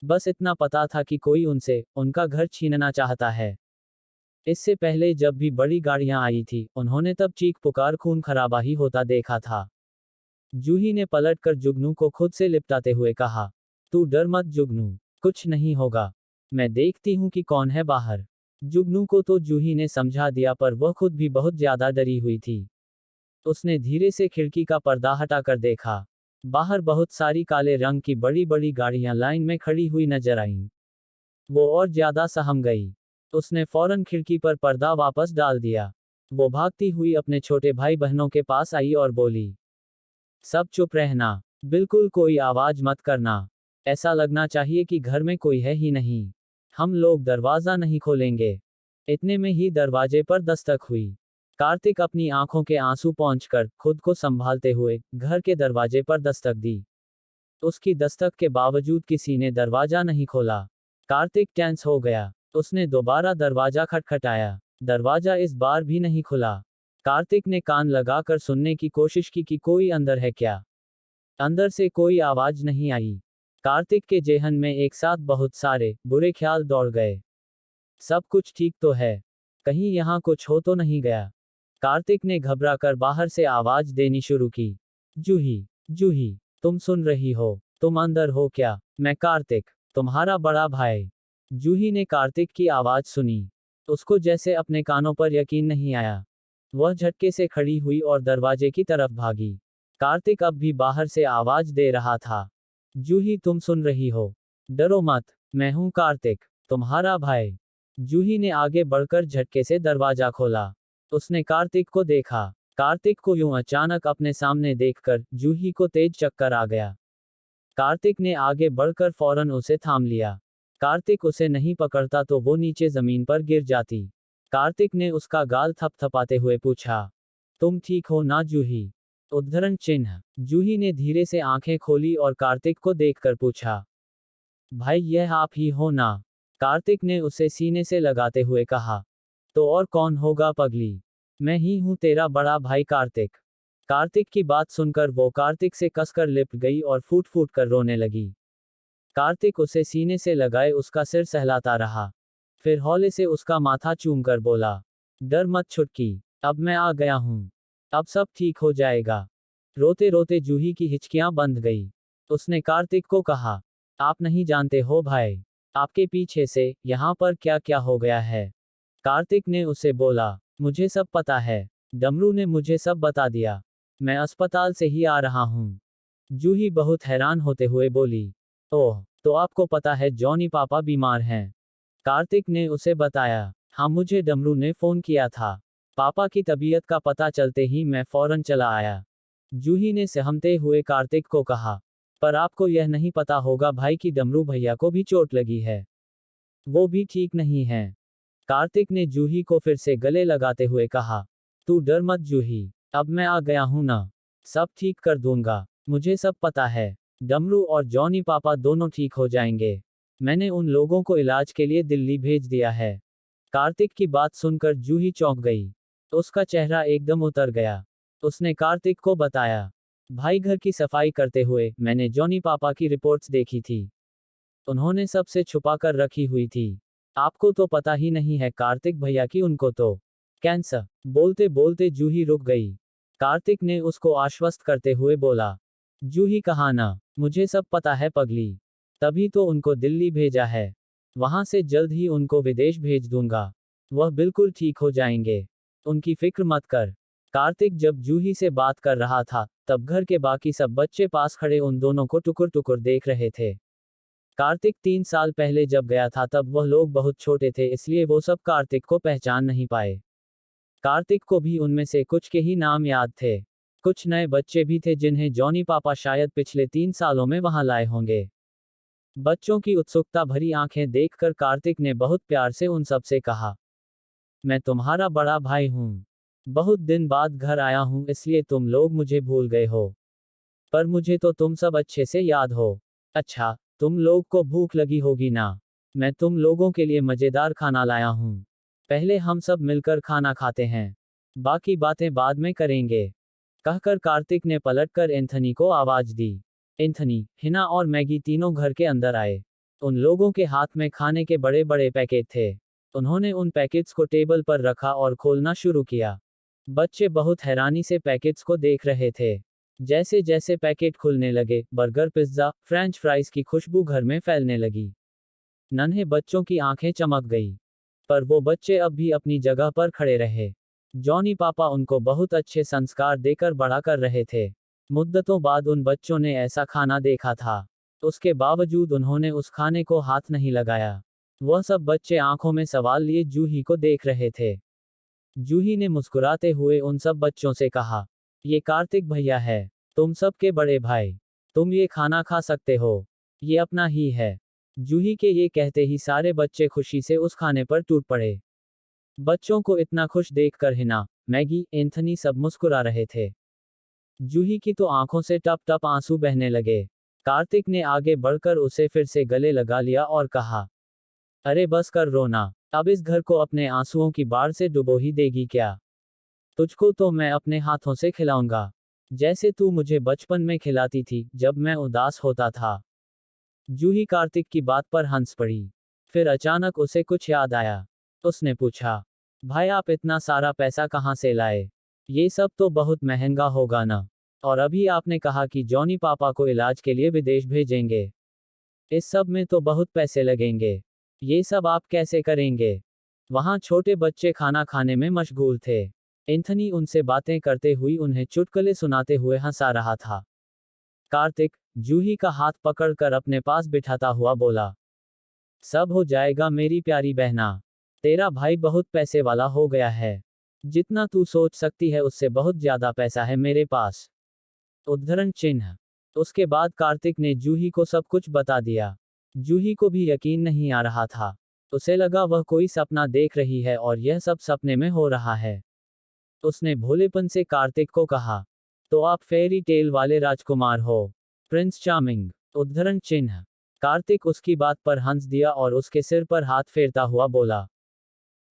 बस इतना पता था कि कोई उनसे उनका घर छीनना चाहता है। इससे पहले जब भी बड़ी गाड़ियां आई थी, उन्होंने तब चीख पुकार खून खराबा ही होता देखा था। जूही ने पलटकर जुगनू को खुद से लिपटाते हुए कहा, तू डर मत जुगनू, कुछ नहीं होगा। मैं देखती हूँ कि कौन है बाहर। जुगनू को तो जूही ने समझा दिया, पर वह खुद भी बहुत ज्यादा डरी हुई थी। उसने धीरे से खिड़की का पर्दा हटाकर देखा। बाहर बहुत सारी काले रंग की बड़ी बड़ी गाड़ियां लाइन में खड़ी हुई नजर आईं। वो और ज्यादा सहम गई। उसने फौरन खिड़की पर पर्दा वापस डाल दिया। वो भागती हुई अपने छोटे भाई बहनों के पास आई और बोली, सब चुप रहना, बिल्कुल कोई आवाज मत करना। ऐसा लगना चाहिए कि घर में कोई है ही नहीं। हम लोग दरवाजा नहीं खोलेंगे। इतने में ही दरवाजे पर दस्तक हुई। कार्तिक अपनी आंखों के आंसू पोंछकर खुद को संभालते हुए घर के दरवाजे पर दस्तक दी। उसकी दस्तक के बावजूद किसी ने दरवाजा नहीं खोला। कार्तिक टेंस हो गया। उसने दोबारा दरवाजा खटखटाया। दरवाजा इस बार भी नहीं खुला। कार्तिक ने कान लगाकर सुनने की कोशिश की कि कोई अंदर है क्या। अंदर से कोई आवाज नहीं आई। कार्तिक के जेहन में एक साथ बहुत सारे बुरे ख्याल दौड़ गए। सब कुछ ठीक तो है, कहीं यहाँ कुछ हो तो नहीं गया। कार्तिक ने घबराकर बाहर से आवाज देनी शुरू की, जूही, जूही, तुम सुन रही हो? तुम अंदर हो क्या? मैं कार्तिक, तुम्हारा बड़ा भाई। जूही ने कार्तिक की आवाज सुनी। उसको जैसे अपने कानों पर यकीन नहीं आया। वह झटके से खड़ी हुई और दरवाजे की तरफ भागी। कार्तिक अब भी बाहर से आवाज दे रहा था, जूही तुम सुन रही हो? डरो मत, मैं हूं कार्तिक, तुम्हारा भाई। जूही ने आगे बढ़कर झटके से दरवाजा खोला। उसने कार्तिक को देखा। कार्तिक को यूं अचानक अपने सामने देखकर जूही को तेज चक्कर आ गया। कार्तिक ने आगे बढ़कर फौरन उसे थाम लिया। कार्तिक उसे नहीं पकड़ता तो वो नीचे जमीन पर गिर जाती। कार्तिक ने उसका गाल थपथपाते हुए पूछा, तुम ठीक हो ना जूही? उद्धरण चिन्ह। जूही ने धीरे से आंखें खोली और कार्तिक को देखकर पूछा, भाई यह आप ही हो ना? कार्तिक ने उसे सीने से लगाते हुए कहा, तो और कौन होगा पगली? मैं ही हूं तेरा बड़ा भाई कार्तिक। कार्तिक की बात सुनकर वो कार्तिक से कसकर लिपट गई और फूट फूट कर रोने लगी। कार्तिक उसे सीने से लगाए उसका सिर सहलाता रहा। फिर हौले से उसका माथा चूम कर बोला, डर मत छुटकी, अब मैं आ गया हूं, अब सब ठीक हो जाएगा। रोते रोते जूही की हिचकियां बंध गई। उसने कार्तिक को कहा, आप नहीं जानते हो भाई, आपके पीछे से यहां पर क्या क्या हो गया है। कार्तिक ने उसे बोला, मुझे सब पता है, डमरू ने मुझे सब बता दिया, मैं अस्पताल से ही आ रहा हूं। जूही बहुत हैरान होते हुए बोली, ओह, तो आपको पता है जॉनी पापा बीमार हैं? कार्तिक ने उसे बताया, हाँ मुझे डमरू ने फोन किया था। पापा की तबीयत का पता चलते ही मैं फौरन चला आया। जूही ने सहमते हुए कार्तिक को कहा, पर आपको यह नहीं पता होगा भाई कि डमरू भैया को भी चोट लगी है, वो भी ठीक नहीं है। कार्तिक ने जूही को फिर से गले लगाते हुए कहा, तू डर मत जूही, अब मैं आ गया हूं ना, सब ठीक कर दूंगा, मुझे सब पता है। डमरू और जॉनी पापा दोनों ठीक हो जाएंगे। मैंने उन लोगों को इलाज के लिए दिल्ली भेज दिया है। कार्तिक की बात सुनकर जूही चौंक गई। उसका चेहरा एकदम उतर गया। उसने कार्तिक को बताया, भाई घर की सफाई करते हुए मैंने जॉनी पापा की रिपोर्ट्स देखी थी। उन्होंने सबसे छुपा कर रखी हुई थी। आपको तो पता ही नहीं है कार्तिक भैया की उनको तो कैंसर। बोलते बोलते जूही रुक गई। कार्तिक ने उसको आश्वस्त करते हुए बोला, जूही कहा ना, मुझे सब पता है पगली, तभी तो उनको दिल्ली भेजा है, वहां से जल्द ही उनको विदेश भेज दूंगा, वह बिल्कुल ठीक हो जाएंगे, उनकी फिक्र मत कर। कार्तिक जब जूही से बात कर रहा था तब घर के बाकी सब बच्चे पास खड़े उन दोनों को टुकुर टुकुर देख रहे थे। कार्तिक 3 साल पहले जब गया था तब वह लोग बहुत छोटे थे, इसलिए वो सब कार्तिक को पहचान नहीं पाए। कार्तिक को भी उनमें से कुछ के ही नाम याद थे। कुछ नए बच्चे भी थे जिन्हें जॉनी पापा शायद पिछले 3 सालों में वहां लाए होंगे। बच्चों की उत्सुकता भरी आंखें देखकर कार्तिक ने बहुत प्यार से उन सब से कहा, मैं तुम्हारा बड़ा भाई हूं। बहुत दिन बाद घर आया हूं इसलिए तुम लोग मुझे भूल गए हो, पर मुझे तो तुम सब अच्छे से याद हो। अच्छा, तुम लोग को भूख लगी होगी ना? मैं तुम लोगों के लिए मजेदार खाना लाया हूं। पहले हम सब मिलकर खाना खाते हैं, बाकी बातें बाद में करेंगे। कहकर कार्तिक ने पलटकर एंथनी को आवाज दी। एंथनी, हिना और मैगी तीनों घर के अंदर आए। उन लोगों के हाथ में खाने के बड़े बड़े पैकेट थे। उन्होंने उन पैकेट्स को टेबल पर रखा और खोलना शुरू किया। बच्चे बहुत हैरानी से पैकेट्स को देख रहे थे। जैसे जैसे पैकेट खुलने लगे, बर्गर, पिज्जा, फ्रेंच फ्राइज की खुशबू घर में फैलने लगी। नन्हे बच्चों की आंखें चमक गई, पर वो बच्चे अब भी अपनी जगह पर खड़े रहे। जॉनी पापा उनको बहुत अच्छे संस्कार देकर बड़ा कर रहे थे। मुद्दतों बाद उन बच्चों ने ऐसा खाना देखा था, उसके बावजूद उन्होंने उस खाने को हाथ नहीं लगाया। वह सब बच्चे आंखों में सवाल लिए जूही को देख रहे थे। जूही ने मुस्कुराते हुए उन सब बच्चों से कहा, ये कार्तिक भैया है, तुम सबके बड़े भाई, तुम ये खाना खा सकते हो, ये अपना ही है। जूही के ये कहते ही सारे बच्चे खुशी से उस खाने पर टूट पड़े। बच्चों को इतना खुश देखकर हिना, मैगी, एंथनी सब मुस्कुरा रहे थे। जूही की तो आंखों से टप टप आंसू बहने लगे। कार्तिक ने आगे बढ़कर उसे फिर से गले लगा लिया और कहा, अरे बस कर रोना, अब इस घर को अपने आंसुओं की बाढ़ से डुबो ही देगी क्या? तुझको तो मैं अपने हाथों से खिलाऊंगा, जैसे तू मुझे बचपन में खिलाती थी जब मैं उदास होता था। जूही कार्तिक की बात पर हंस पड़ी। फिर अचानक उसे कुछ याद आया। उसने पूछा, भाई आप इतना सारा पैसा कहाँ से लाए? ये सब तो बहुत महंगा होगा ना? और अभी आपने कहा कि जॉनी पापा को इलाज के लिए विदेश भेजेंगे। इस सब में तो बहुत पैसे लगेंगे। ये सब आप कैसे करेंगे? वहां छोटे बच्चे खाना खाने में मशगूल थे। एंथनी उनसे बातें करते हुए उन्हें चुटकुले सुनाते हुए हंसा रहा था। कार्तिक जूही का हाथ पकड़कर अपने पास बिठाता हुआ बोला, सब हो जाएगा मेरी प्यारी बहना। तेरा भाई बहुत पैसे वाला हो गया है। जितना तू सोच सकती है उससे बहुत ज्यादा पैसा है मेरे पास। उद्धरण चिन्ह। उसके बाद कार्तिक ने जूही को सब कुछ बता दिया। जूही को भी यकीन नहीं आ रहा था। उसे लगा वह कोई सपना देख रही है और यह सब सपने में हो रहा है। उसने भोलेपन से कार्तिक को कहा, तो आप फेरी टेल वाले राजकुमार हो, प्रिंस चार्मिंग। उद्धरण चिन्ह। कार्तिक उसकी बात पर हंस दिया और उसके सिर पर हाथ फेरता हुआ बोला,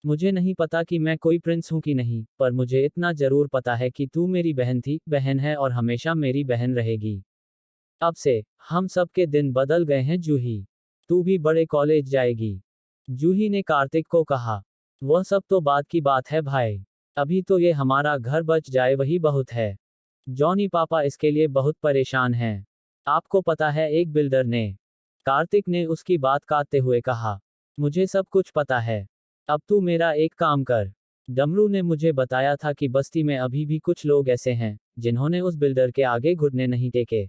मुझे नहीं पता कि मैं कोई प्रिंस हूं कि नहीं, पर मुझे इतना जरूर पता है कि तू मेरी बहन थी, बहन है और हमेशा मेरी बहन रहेगी। अब से हम सबके दिन बदल गए हैं जूही। तू भी बड़े कॉलेज जाएगी। जूही ने कार्तिक को कहा, वह सब तो बात की बात है भाई। अभी तो ये हमारा घर बच जाए वही बहुत है। जॉनी पापा इसके लिए बहुत परेशान हैं। आपको पता है एक बिल्डर ने। कार्तिक ने उसकी बात काटते हुए कहा, मुझे सब कुछ पता है। अब तू मेरा एक काम कर। डमरू ने मुझे बताया था कि बस्ती में अभी भी कुछ लोग ऐसे हैं जिन्होंने उस बिल्डर के आगे घुटने नहीं टेके।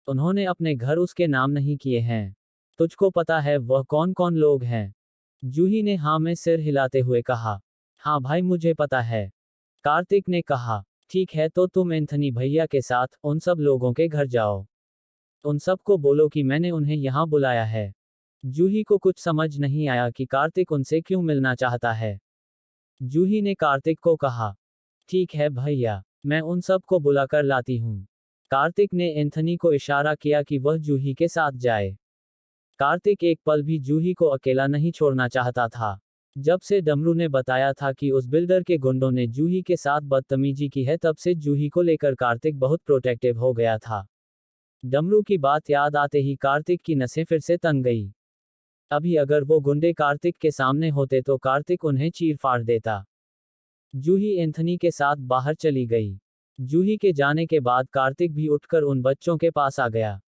उन्होंने अपने घर उसके नाम नहीं किए हैं। तुझको पता है वह कौन कौन लोग हैं? जूही ने हाँ में सिर हिलाते हुए कहा, हाँ भाई मुझे पता है। कार्तिक ने कहा, ठीक है तो तुम एंथनी भैया के साथ उन सब लोगों के घर जाओ। उन सबको बोलो कि मैंने उन्हें यहाँ बुलाया है। जूही को कुछ समझ नहीं आया कि कार्तिक उनसे क्यों मिलना चाहता है। जूही ने कार्तिक को कहा, ठीक है भैया, मैं उन सब को बुलाकर लाती हूँ। कार्तिक ने एंथनी को इशारा किया कि वह जूही के साथ जाए। कार्तिक एक पल भी जूही को अकेला नहीं छोड़ना चाहता था। जब से डमरू ने बताया था कि उस बिल्डर के गुंडों ने जूही के साथ बदतमीजी की है तब से जूही को लेकर कार्तिक बहुत प्रोटेक्टिव हो गया था। डमरू की बात याद आते ही कार्तिक की नसें फिर से तन गई। अभी अगर वो गुंडे कार्तिक के सामने होते तो कार्तिक उन्हें चीर फाड़ देता। जूही एंथनी के साथ बाहर चली गई। जूही के जाने के बाद कार्तिक भी उठकर उन बच्चों के पास आ गया।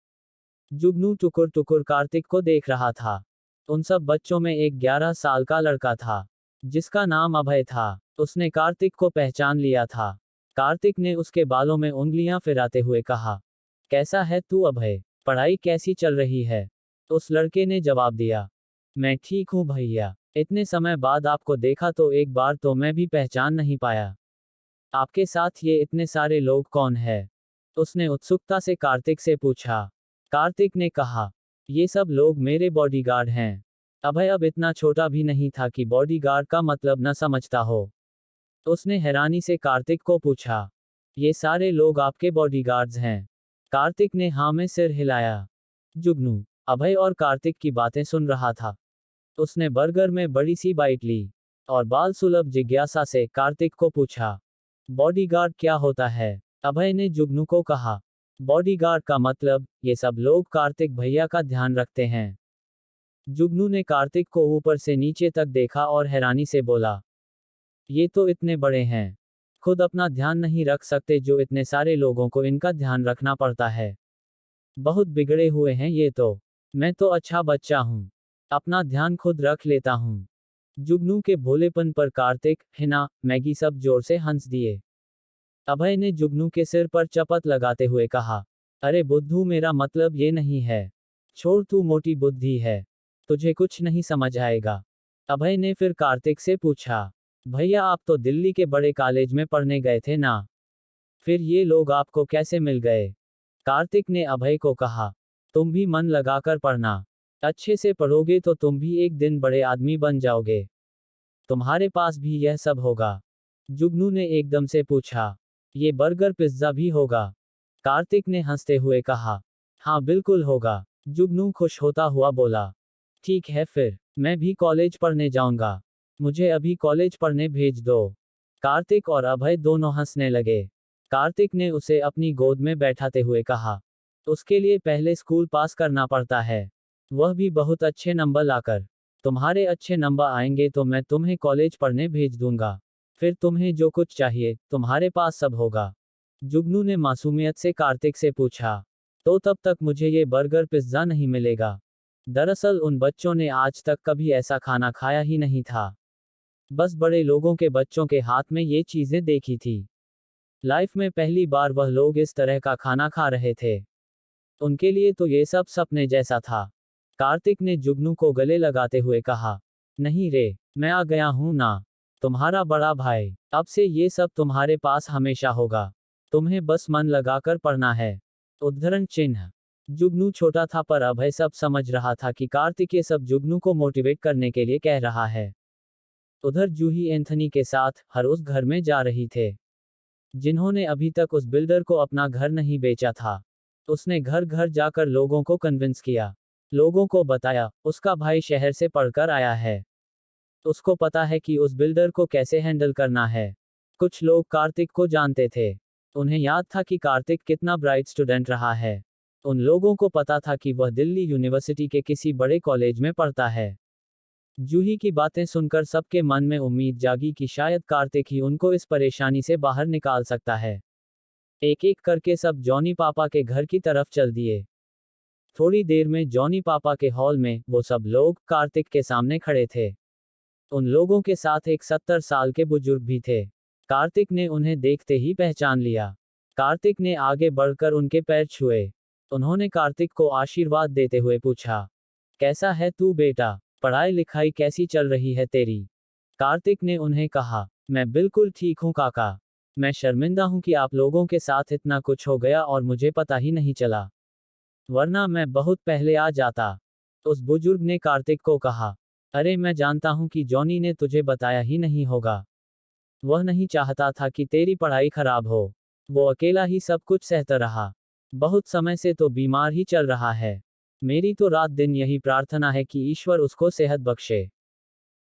जुगनू टुकुर टुकुर कार्तिक को देख रहा था। उन सब बच्चों में एक 11 साल का लड़का था जिसका नाम अभय था। उसने कार्तिक को पहचान लिया था। कार्तिक ने उसके बालों में उंगलियां फिराते हुए कहा, कैसा है तू अभय? पढ़ाई कैसी चल रही है? उस लड़के ने जवाब दिया, मैं ठीक हूँ भैया। इतने समय बाद आपको देखा तो एक बार तो मैं भी पहचान नहीं पाया। आपके साथ ये इतने सारे लोग कौन है? उसने उत्सुकता से कार्तिक से पूछा। कार्तिक ने कहा, ये सब लोग मेरे बॉडीगार्ड हैं। अभय अब इतना छोटा भी नहीं था कि बॉडीगार्ड का मतलब न समझता हो। उसने हैरानी से कार्तिक को पूछा, ये सारे लोग आपके बॉडीगार्ड्स हैं? कार्तिक ने हाँ में सिर हिलाया। जुगनू अभय और कार्तिक की बातें सुन रहा था। उसने बर्गर में बड़ी सी बाइट ली और बाल सुलभ जिज्ञासा से कार्तिक को पूछा, बॉडीगार्ड क्या होता है? अभय ने जुगनू को कहा, बॉडीगार्ड का मतलब, ये सब लोग कार्तिक भैया का ध्यान रखते हैं। जुगनू ने कार्तिक को ऊपर से नीचे तक देखा और हैरानी से बोला, ये तो इतने बड़े हैं, खुद अपना ध्यान नहीं रख सकते जो इतने सारे लोगों को इनका ध्यान रखना पड़ता है। बहुत बिगड़े हुए हैं ये तो। मैं तो अच्छा बच्चा हूँ, अपना ध्यान खुद रख लेता हूँ। जुगनू के भोलेपन पर कार्तिक, हिना, मैगी सब जोर से हंस दिए। अभय ने जुगनू के सिर पर चपत लगाते हुए कहा, अरे बुद्धू मेरा मतलब ये नहीं है। छोड़ तू मोटी बुद्धि है। तुझे कुछ नहीं समझ आएगा। अभय ने फिर कार्तिक से पूछा, भैया आप तो दिल्ली के बड़े कॉलेज में पढ़ने गए थे ना? फिर ये लोग आपको कैसे मिल गए? कार्तिक ने अभय को कहा, तुम भी मन लगाकर पढ़ना। अच्छे से पढ़ोगे तो तुम भी एक दिन बड़े आदमी बन जाओगे। तुम्हारे पास भी यह सब होगा। जुगनू ने एकदम से पूछा, ये बर्गर पिज्जा भी होगा? कार्तिक ने हंसते हुए कहा, हाँ बिल्कुल होगा। जुगनू खुश होता हुआ बोला, ठीक है फिर, मैं भी कॉलेज पढ़ने जाऊंगा। मुझे अभी कॉलेज पढ़ने भेज दो। कार्तिक और अभय दोनों हंसने लगे। कार्तिक ने उसे अपनी गोद में बैठाते हुए कहा, उसके लिए पहले स्कूल पास करना पड़ता है, वह भी बहुत अच्छे नंबर लाकर। तुम्हारे अच्छे नंबर आएंगे तो मैं तुम्हें कॉलेज पढ़ने भेज दूंगा। फिर तुम्हें जो कुछ चाहिए तुम्हारे पास सब होगा। जुगनू ने मासूमियत से कार्तिक से पूछा, तो तब तक मुझे ये बर्गर पिज्जा नहीं मिलेगा? दरअसल उन बच्चों ने आज तक कभी ऐसा खाना खाया ही नहीं था। बस बड़े लोगों के बच्चों के हाथ में ये चीजें देखी थी। लाइफ में पहली बार वह लोग इस तरह का खाना खा रहे थे। उनके लिए तो ये सब सपने जैसा था। कार्तिक ने जुगनू को गले लगाते हुए कहा, नहीं रे, मैं आ गया हूं ना, तुम्हारा बड़ा भाई। अब से ये सब तुम्हारे पास हमेशा होगा। तुम्हें बस मन लगाकर पढ़ना है। उद्धरण चिन्ह। जुगनू छोटा था पर अभय सब समझ रहा था कि कार्तिक ये सब जुगनू को मोटिवेट करने के लिए कह रहा है। उधर जूही एंथनी के साथ हर उस घर में जा रही थे जिन्होंने अभी तक उस बिल्डर को अपना घर नहीं बेचा था। उसने घर घर जाकर लोगों को कन्विंस किया। लोगों को बताया, उसका भाई शहर से पढ़कर आया है। उसको पता है कि उस बिल्डर को कैसे हैंडल करना है। कुछ लोग कार्तिक को जानते थे। उन्हें याद था कि कार्तिक कितना ब्राइट स्टूडेंट रहा है। उन लोगों को पता था कि वह दिल्ली यूनिवर्सिटी के किसी बड़े कॉलेज में पढ़ता है। जूही की बातें सुनकर सबके मन में उम्मीद जागी कि शायद कार्तिक ही उनको इस परेशानी से बाहर निकाल सकता है। एक एक करके सब जॉनी पापा के घर की तरफ चल दिए। थोड़ी देर में जॉनी पापा के हॉल में वो सब लोग कार्तिक के सामने खड़े थे। उन लोगों के साथ एक 70 साल के बुजुर्ग भी थे। कार्तिक ने उन्हें देखते ही पहचान लिया। कार्तिक ने आगे बढ़कर उनके पैर छुए। उन्होंने कार्तिक को आशीर्वाद देते हुए पूछा, कैसा है तू बेटा, पढ़ाई लिखाई कैसी चल रही है तेरी? कार्तिक ने उन्हें कहा, मैं बिल्कुल ठीक हूँ काका। मैं शर्मिंदा हूँ कि आप लोगों के साथ इतना कुछ हो गया और मुझे पता ही नहीं चला, वरना मैं बहुत पहले आ जाता। उस बुजुर्ग ने कार्तिक को कहा, अरे मैं जानता हूँ कि जॉनी ने तुझे बताया ही नहीं होगा। वह नहीं चाहता था कि तेरी पढ़ाई खराब हो। वो अकेला ही सब कुछ सहता रहा। बहुत समय से तो बीमार ही चल रहा है। मेरी तो रात दिन यही प्रार्थना है कि ईश्वर उसको सेहत बख्शे।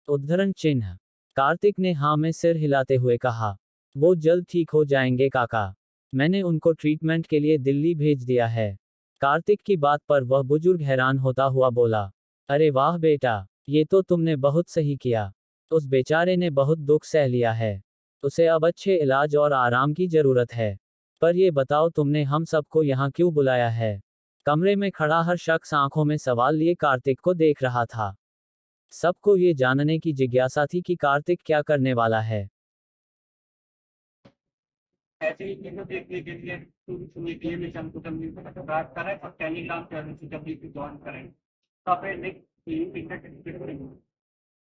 उद्धरण चिन्ह। कार्तिक ने हाँ में सिर हिलाते हुए कहा, वो जल्द ठीक हो जाएंगे काका। मैंने उनको ट्रीटमेंट के लिए दिल्ली भेज दिया है। कार्तिक की बात पर वह बुजुर्ग हैरान होता हुआ बोला, अरे वाह बेटा, ये तो तुमने बहुत सही किया। उस बेचारे ने बहुत दुख सह लिया है। उसे अब अच्छे इलाज और आराम की जरूरत है। पर ये बताओ तुमने हम सबको यहाँ क्यों बुलाया है? कमरे में खड़ा हर शख्स आंखों में सवाल लिए कार्तिक को देख रहा था। सबको ये जानने की जिज्ञासा थी कि कार्तिक क्या करने वाला है। ऐसे ही चीज़ों देखने के लिए सुनने के लिए हमेशा हमको कम्युनिटी से बात करें और टेलीग्राम चैनल से कभी भी जॉइन करें। तो आप लिंक इंटरनेट